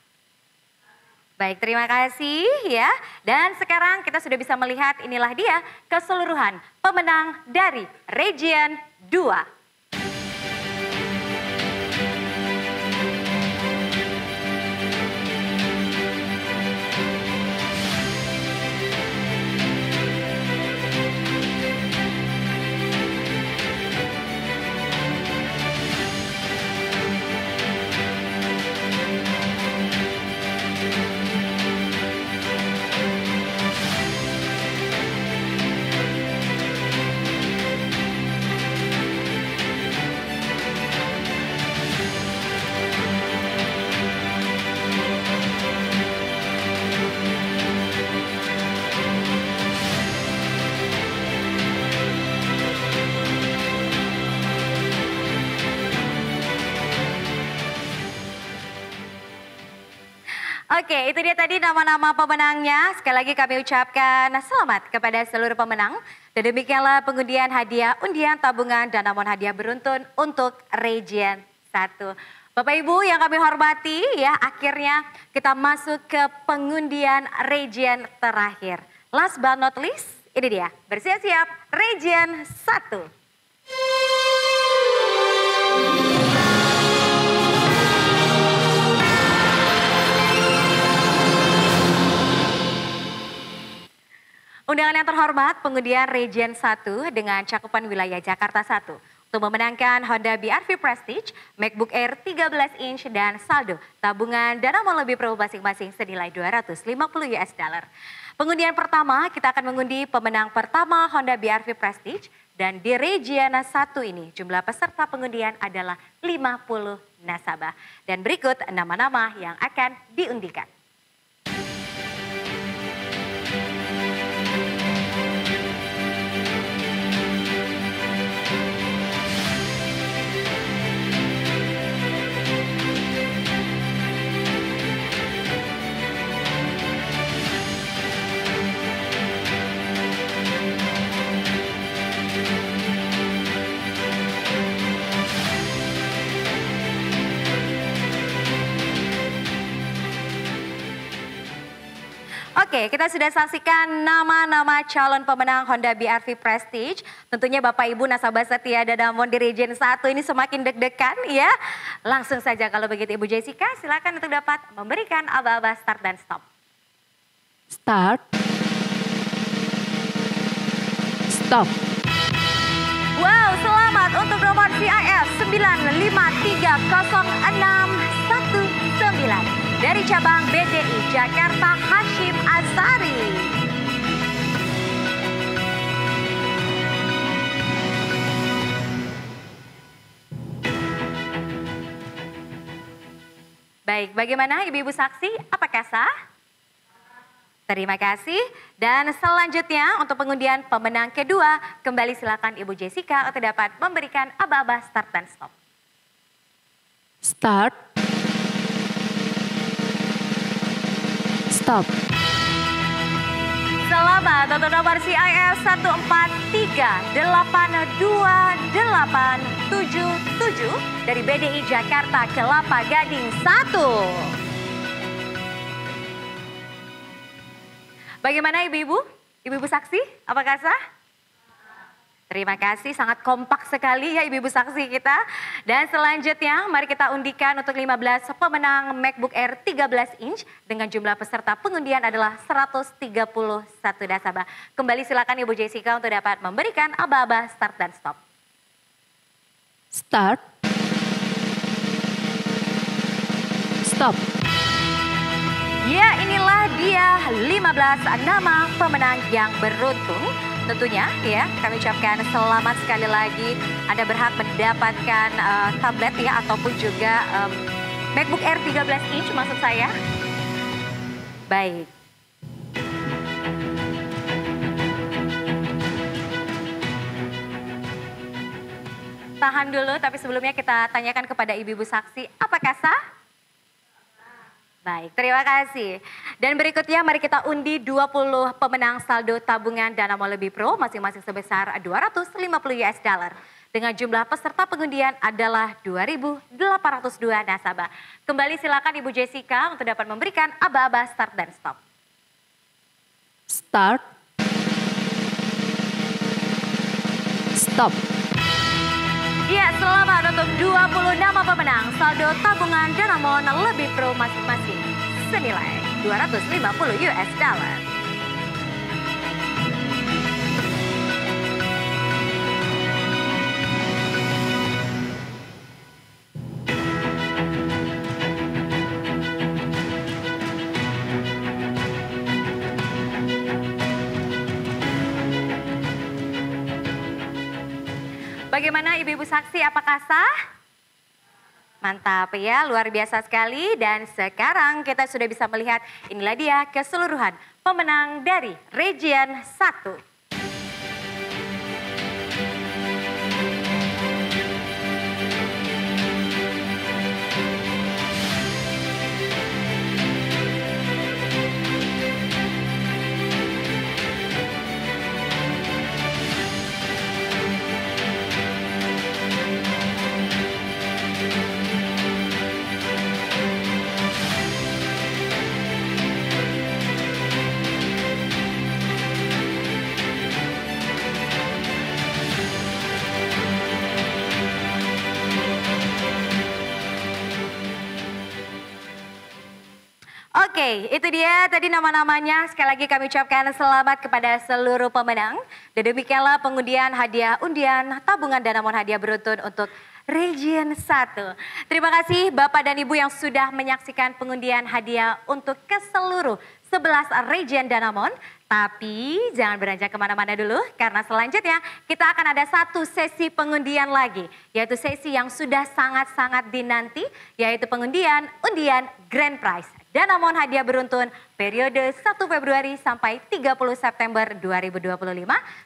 Baik, terima kasih ya. Dan sekarang kita sudah bisa melihat inilah dia keseluruhan pemenang dari Region 2. Oke, itu dia tadi nama-nama pemenangnya. Sekali lagi kami ucapkan selamat kepada seluruh pemenang. Dan demikianlah pengundian hadiah undian tabungan Danamon hadiah beruntun untuk Region 1. Bapak Ibu yang kami hormati ya, akhirnya kita masuk ke pengundian Region terakhir. Last but not least, ini dia, bersiap-siap Region 1. Undangan yang terhormat, pengundian Region 1 dengan cakupan wilayah Jakarta 1 untuk memenangkan Honda BR-V Prestige, MacBook Air 13 inch dan saldo tabungan Dana Lebih Pro masing-masing senilai $250. Pengundian pertama kita akan mengundi pemenang pertama Honda BR-V Prestige dan di Region 1 ini jumlah peserta pengundian adalah 50 nasabah. Dan berikut nama-nama yang akan diundikan. Oke, kita sudah saksikan nama-nama calon pemenang Honda BR-V Prestige. Tentunya Bapak Ibu nasabah setia Danamon di Region 1 ini semakin deg-degan ya. Langsung saja kalau begitu Ibu Jessica, silakan untuk dapat memberikan aba-aba start dan stop. Start. Stop. Wow, selamat untuk nomor CIF 95306119 dari cabang BDI Jakarta Hashim Azari. Baik, bagaimana ibu-ibu saksi? Apakah sah? Terima kasih. Dan selanjutnya untuk pengundian pemenang kedua, kembali silakan Ibu Jessica untuk dapat memberikan aba-aba start dan stop. Start. Stop. Selamat untuk nomor CIF 143828877 dari BDI Jakarta Kelapa Gading 1. Bagaimana ibu-ibu? Ibu-ibu saksi, apakah sah? Terima kasih, sangat kompak sekali ya ibu-ibu saksi kita. Dan selanjutnya mari kita undikan untuk 15 pemenang MacBook Air 13 inch dengan jumlah peserta pengundian adalah 131 nasabah. Kembali silakan Ibu Jessica untuk dapat memberikan aba-aba start dan stop. Start. Stop. Ya, inilah dia 15 nama pemenang yang beruntung. Tentunya ya kami ucapkan selamat sekali lagi. Anda berhak mendapatkan tablet ya ataupun juga MacBook Air 13 inch maksud saya. Baik. Tahan dulu tapi sebelumnya kita tanyakan kepada ibu-ibu saksi apakah sah? Baik, terima kasih. Dan berikutnya mari kita undi 20 pemenang saldo tabungan Danamon Lebih Pro masing-masing sebesar $250. Dengan jumlah peserta pengundian adalah 2.802 nasabah. Kembali silakan Ibu Jessica untuk dapat memberikan aba-aba start dan stop. Start. Stop. Ya, selamat untuk 20 nama pemenang saldo tabungan Danamon Lebih Pro masing-masing senilai $250. Bagaimana ibu-ibu saksi, apakah sah? Mantap ya, luar biasa sekali. Dan sekarang kita sudah bisa melihat inilah dia keseluruhan pemenang dari Region 1. Oke, itu dia tadi nama-namanya. Sekali lagi kami ucapkan selamat kepada seluruh pemenang. Dan demikianlah pengundian hadiah undian tabungan Danamon hadiah beruntun untuk Region 1. Terima kasih Bapak dan Ibu yang sudah menyaksikan pengundian hadiah untuk ke seluruh 11 Region Danamon. Tapi jangan beranjak kemana-mana dulu karena selanjutnya kita akan ada satu sesi pengundian lagi. Yaitu sesi yang sudah sangat-sangat dinanti yaitu pengundian undian Grand Prize. Danamon hadiah beruntun periode 1 Februari sampai 30 September 2025.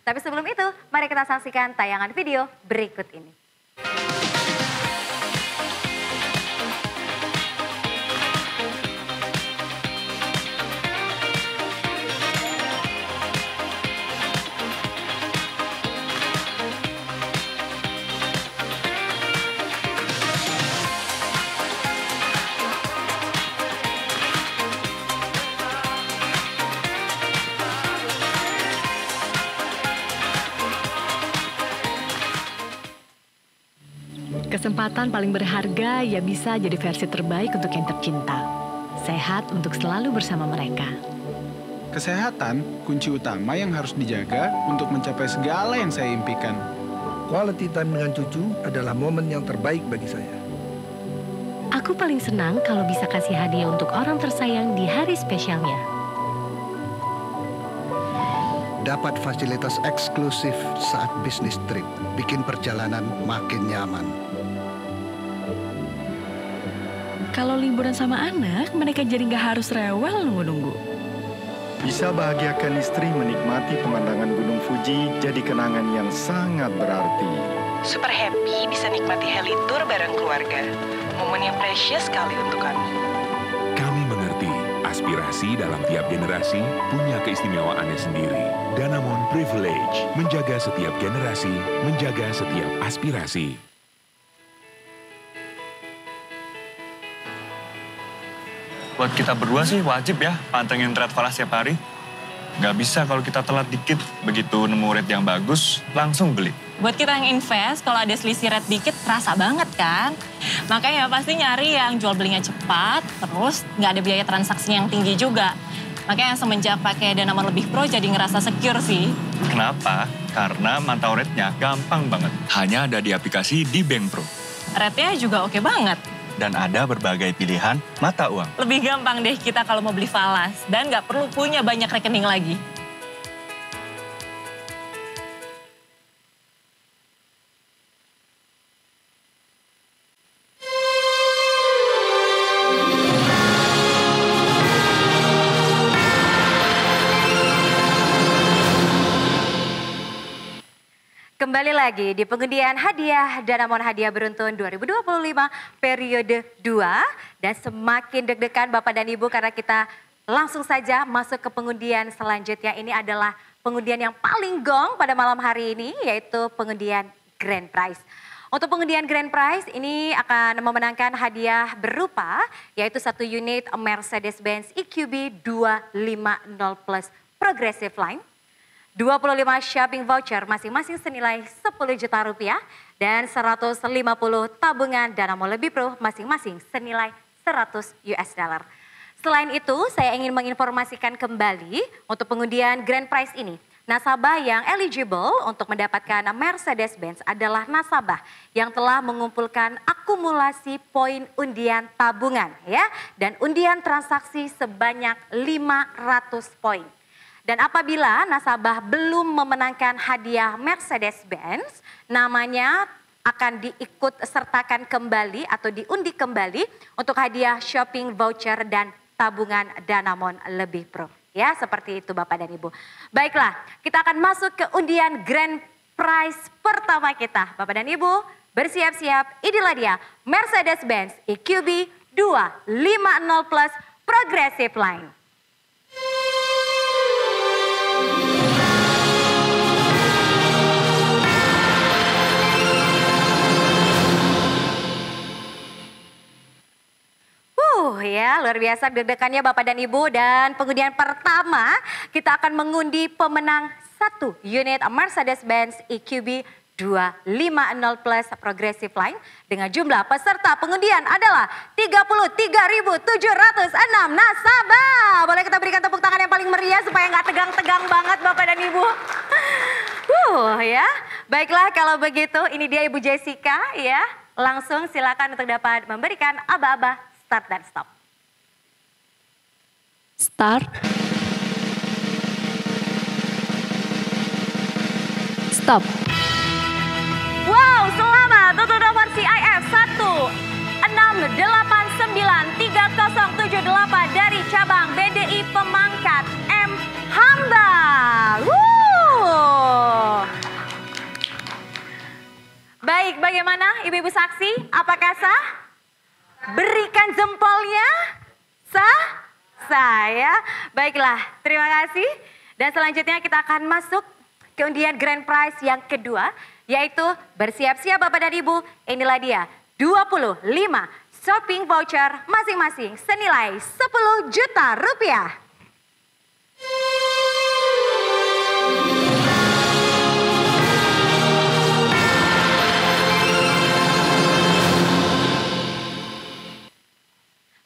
Tapi sebelum itu mari kita saksikan tayangan video berikut ini. Kesempatan paling berharga ya bisa jadi versi terbaik untuk yang tercinta. Sehat untuk selalu bersama mereka. Kesehatan kunci utama yang harus dijaga untuk mencapai segala yang saya impikan. Quality time dengan cucu adalah momen yang terbaik bagi saya. Aku paling senang kalau bisa kasih hadiah untuk orang tersayang di hari spesialnya. Dapat fasilitas eksklusif saat bisnis trip, bikin perjalanan makin nyaman. Kalau liburan sama anak, mereka jadi nggak harus rewel nunggu-nunggu. Bisa bahagiakan istri menikmati pemandangan Gunung Fuji jadi kenangan yang sangat berarti. Super happy bisa nikmati heli tour bareng keluarga. Momen yang precious sekali untuk kami. Kami mengerti aspirasi dalam tiap generasi punya keistimewaannya sendiri. Danamon Privilege menjaga setiap generasi, menjaga setiap aspirasi. Buat kita berdua sih wajib ya pantengin trade falas tiap hari. Nggak bisa kalau kita telat dikit, begitu nemu rate yang bagus, langsung beli. Buat kita yang invest, kalau ada selisih rate dikit, terasa banget kan? Makanya pasti nyari yang jual belinya cepat, terus nggak ada biaya transaksi yang tinggi juga. Makanya semenjak pakai Danamon Lebih Pro jadi ngerasa secure sih. Kenapa? Karena mantau rate-nya gampang banget. Hanya ada di aplikasi di Bank Pro. Rate-nya juga oke banget. Dan ada berbagai pilihan mata uang. Lebih gampang deh kita kalau mau beli falas. Dan nggak perlu punya banyak rekening lagi. Kembali lagi di pengundian hadiah Danamon Hadiah Beruntun 2025 periode 2. Dan semakin deg-degan Bapak dan Ibu karena kita langsung saja masuk ke pengundian selanjutnya. Ini adalah pengundian yang paling gong pada malam hari ini, yaitu pengundian Grand Prize. Untuk pengundian Grand Prize ini akan memenangkan hadiah berupa yaitu 1 unit Mercedes-Benz EQB 250 Plus Progressive Line, 25 shopping voucher masing-masing senilai 10 juta rupiah dan 150 tabungan Danamon Lebih Pro masing-masing senilai 100 US dollar. Selain itu, saya ingin menginformasikan kembali untuk pengundian Grand Prize ini. Nasabah yang eligible untuk mendapatkan Mercedes-Benz adalah nasabah yang telah mengumpulkan akumulasi poin undian tabungan ya dan undian transaksi sebanyak 500 poin. Dan apabila nasabah belum memenangkan hadiah Mercedes-Benz, namanya akan diikut sertakan kembali atau diundi kembali untuk hadiah shopping voucher dan tabungan Danamon Lebih Pro. Ya, seperti itu Bapak dan Ibu. Baiklah, kita akan masuk ke undian Grand Prize pertama kita. Bapak dan Ibu, bersiap-siap. Inilah dia Mercedes-Benz EQB 250 Plus Progressive Line. Ya, luar biasa deg-degannya Bapak dan Ibu. Dan pengundian pertama kita akan mengundi pemenang 1 unit Mercedes-Benz EQB 250 Plus Progressive Line dengan jumlah peserta pengundian adalah 33.706 nasabah. Boleh kita berikan tepuk tangan yang paling meriah supaya nggak tegang-tegang banget Bapak dan Ibu. Ya, baiklah kalau begitu ini dia Ibu Jessica ya. Langsung silakan untuk dapat memberikan aba-aba start dan stop. Start. Stop. Wow, selamat untuk nomor CIF 1689378 dari cabang BDI Pemangkat M. Hamba. Baik, bagaimana Ibu-Ibu saksi? Apakah sah? Berikan jempolnya. Sah? Saya. Baiklah, terima kasih. Dan selanjutnya kita akan masuk ke undian Grand Prize yang kedua, yaitu bersiap-siap Bapak dan Ibu. Inilah dia 25 shopping voucher masing-masing senilai 10 juta rupiah.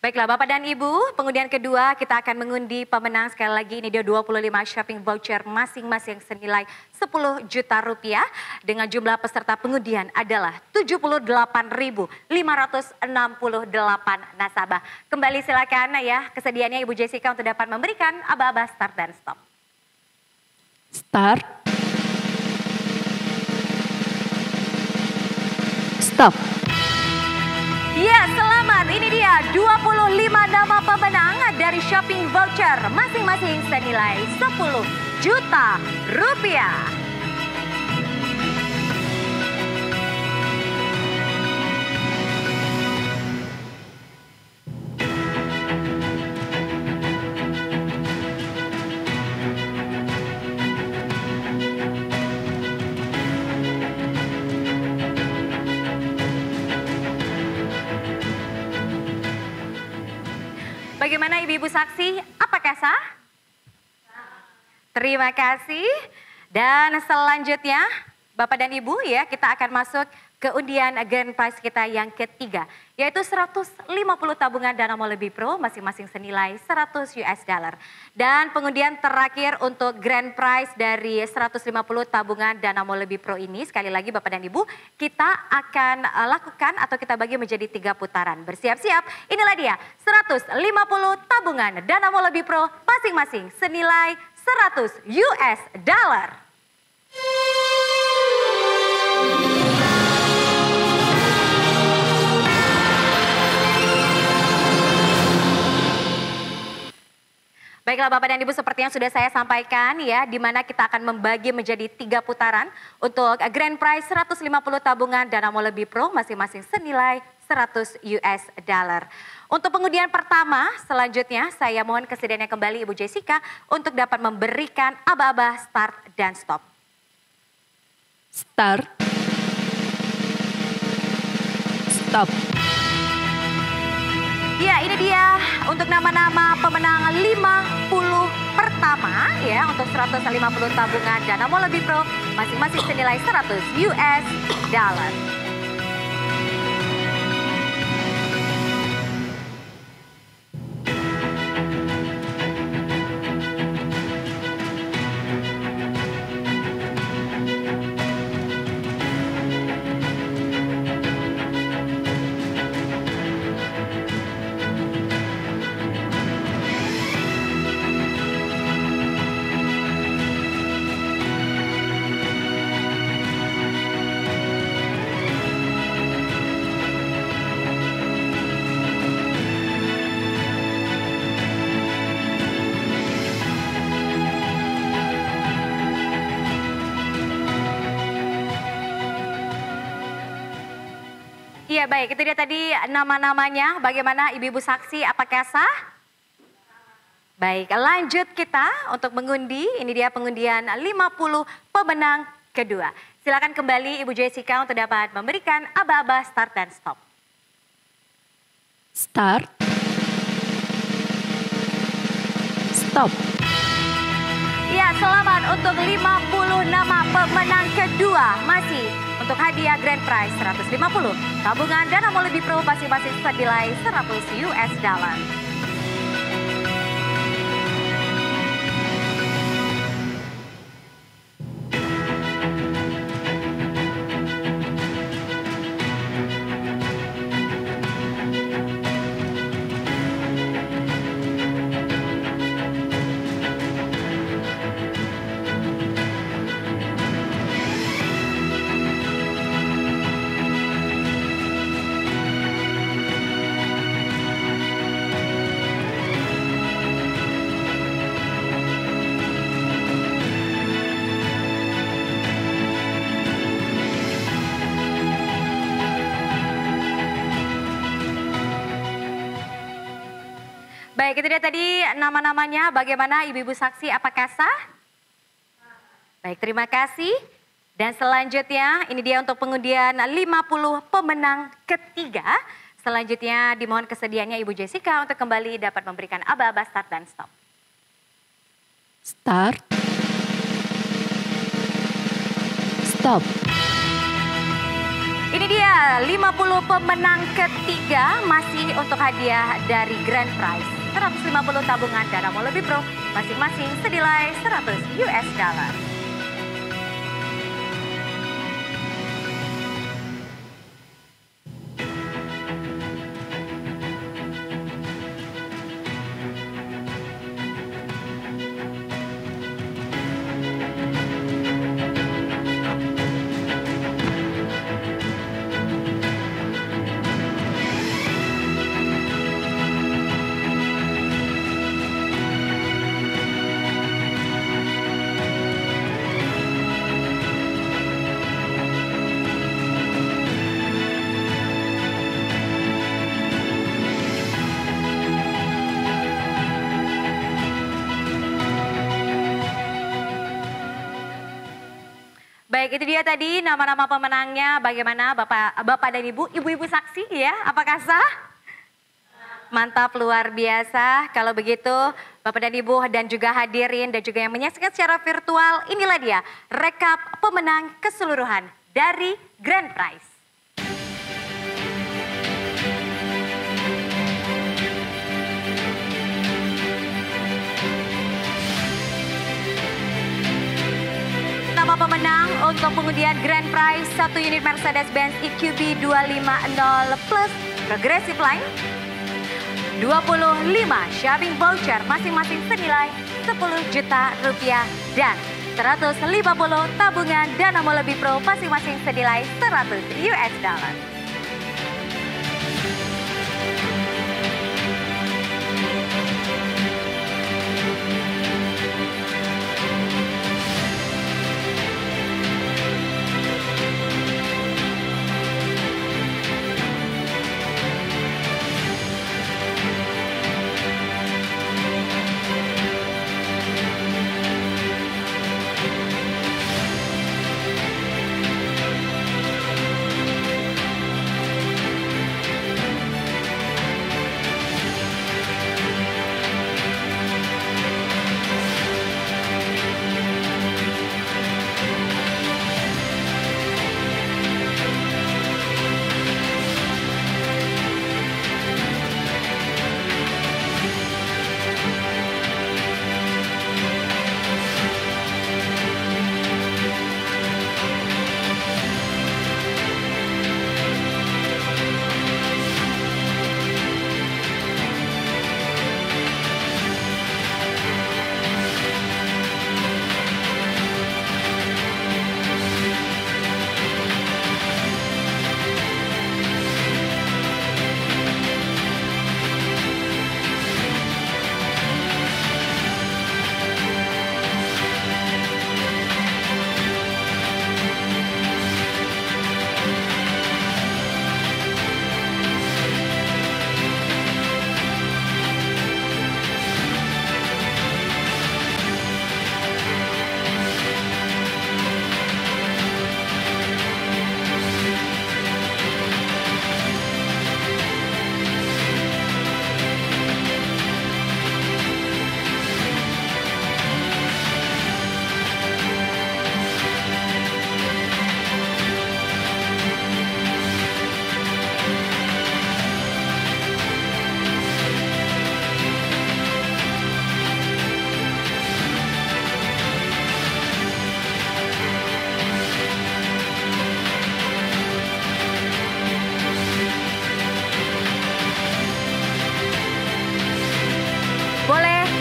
Baiklah Bapak dan Ibu, pengundian kedua kita akan mengundi pemenang sekali lagi. Ini dia 25 shopping voucher masing-masing senilai 10 juta rupiah. Dengan jumlah peserta pengundian adalah 78.568 nasabah. Kembali silakan ya kesediaannya Ibu Jessica untuk dapat memberikan aba-aba start dan stop. Start. Stop. Ya, selamat. Ini dia 25 nama pemenang dari shopping voucher masing-masing senilai 10 juta rupiah. Bagaimana Ibu-Ibu saksi? Apakah sah? Terima kasih. Dan selanjutnya Bapak dan Ibu ya kita akan masuk ke undian grand prize kita yang ketiga. Yaitu 150 tabungan Danamon Lebih Pro masing-masing senilai 100 US dollar. Dan pengundian terakhir untuk grand prize dari 150 tabungan Danamon Lebih Pro ini. Sekali lagi Bapak dan Ibu kita akan lakukan atau kita bagi menjadi 3 putaran. Bersiap-siap inilah dia 150 tabungan Danamon Lebih Pro masing-masing senilai 100 US dollar. Baiklah Bapak dan Ibu seperti yang sudah saya sampaikan ya, di mana kita akan membagi menjadi 3 putaran untuk grand prize 150 tabungan Danamon Lebih Pro masing-masing senilai 100 US dollar. Untuk pengundian pertama selanjutnya saya mohon kesediaannya kembali Ibu Jessica untuk dapat memberikan aba-aba start dan stop. Start. Stop. Ya ini dia untuk nama-nama pemenang 50 pertama ya untuk 150 tabungan Danamon Lebih Pro masing-masing senilai 100 US dollar. Iya baik, itu dia tadi nama-namanya. Bagaimana Ibu-Ibu saksi, apakah sah? Baik, lanjut kita untuk mengundi. Ini dia pengundian 50 pemenang kedua. Silakan kembali Ibu Jessica untuk dapat memberikan aba-aba start dan stop. Start. Stop. Ya, selamat untuk 50 nama pemenang kedua. Masih untuk hadiah grand prize 150 tabungan Danamon Lebih Pro masing-masing senilai 100 US dollar. Baik, itu dia tadi nama-namanya. Bagaimana Ibu-Ibu saksi, apakah sah? Baik, terima kasih. Dan selanjutnya ini dia untuk pengundian 50 pemenang ketiga. Selanjutnya dimohon kesediaannya Ibu Jessica untuk kembali dapat memberikan aba-aba start dan stop. Start. Stop. Ini dia 50 pemenang ketiga masih untuk hadiah dari Grand Prize. 150 tabungan Danamon Lebih Pro, masing-masing senilai $100. Baik, itu dia tadi nama-nama pemenangnya. Bagaimana Bapak dan Ibu-ibu saksi ya? Apakah sah? Mantap, luar biasa. Kalau begitu Bapak dan Ibu dan juga hadirin dan juga yang menyaksikan secara virtual, inilah dia rekap pemenang keseluruhan dari Grand Prize. Nama pemenang untuk pengundian Grand Prize 1 unit Mercedes-Benz EQB 250 Plus Progressive Line, 25 shopping voucher masing-masing senilai Rp10 juta dan 150 tabungan Danamon Lebih Pro masing-masing senilai $100.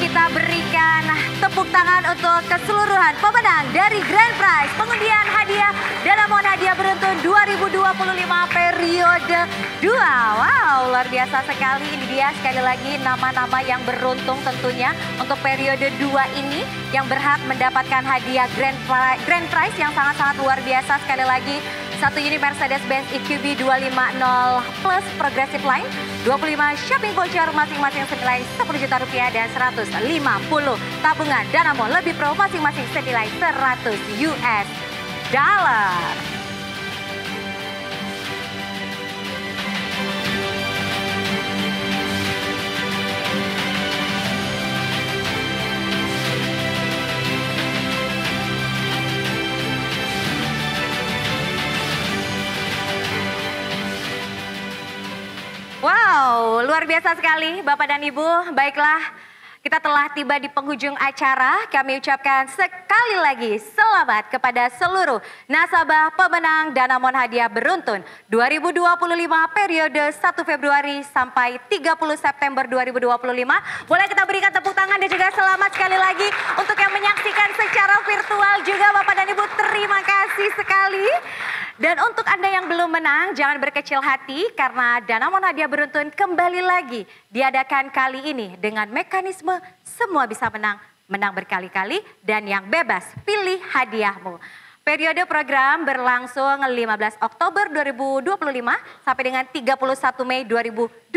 Kita berikan tepuk tangan untuk keseluruhan pemenang dari Grand Prize pengundian hadiah Danamon hadiah beruntun 2025 periode 2. Wow, luar biasa sekali. Ini dia sekali lagi nama-nama yang beruntung tentunya untuk periode 2 ini yang berhak mendapatkan hadiah Grand Prize yang sangat-sangat luar biasa. Sekali lagi 1 unit Mercedes-Benz EQB 250 Plus Progressive Line, 25 shopping voucher masing-masing senilai Rp10 juta dan 150 tabungan Danamon Lebih Pro masing-masing senilai $100. Wow, luar biasa sekali Bapak dan Ibu. Baiklah, kita telah tiba di penghujung acara. Kami ucapkan sekali lagi selamat kepada seluruh nasabah pemenang Danamon Hadiah Beruntun 2025 periode 1 Februari sampai 30 September 2025. Boleh kita berikan tepuk tangan dan juga selamat sekali lagi untuk yang menyaksikan secara virtual juga Bapak dan Ibu. Terima kasih sekali. Dan untuk Anda yang belum menang, jangan berkecil hati karena Danamon Hadiah Beruntun kembali lagi diadakan kali ini dengan mekanisme semua bisa menang, menang berkali-kali dan yang bebas pilih hadiahmu. Periode program berlangsung 15 Oktober 2025 sampai dengan 31 Mei 2026.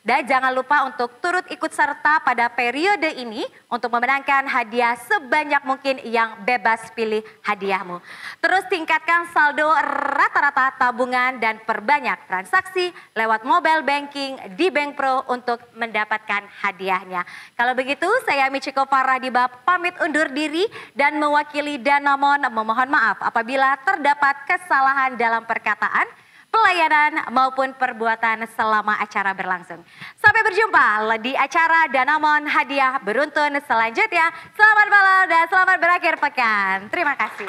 Dan jangan lupa untuk turut ikut serta pada periode ini untuk memenangkan hadiah sebanyak mungkin yang bebas pilih hadiahmu. Terus tingkatkan saldo rata-rata tabungan dan perbanyak transaksi lewat mobile banking di Bank Pro untuk mendapatkan hadiahnya. Kalau begitu saya Michiko Farahdiba pamit undur diri dan mewakili Danamon memohon maaf apabila terdapat kesalahan dalam perkataan, pelayanan maupun perbuatan selama acara berlangsung. Sampai berjumpa di acara Danamon Hadiah Beruntun selanjutnya. Selamat malam dan selamat berakhir pekan. Terima kasih.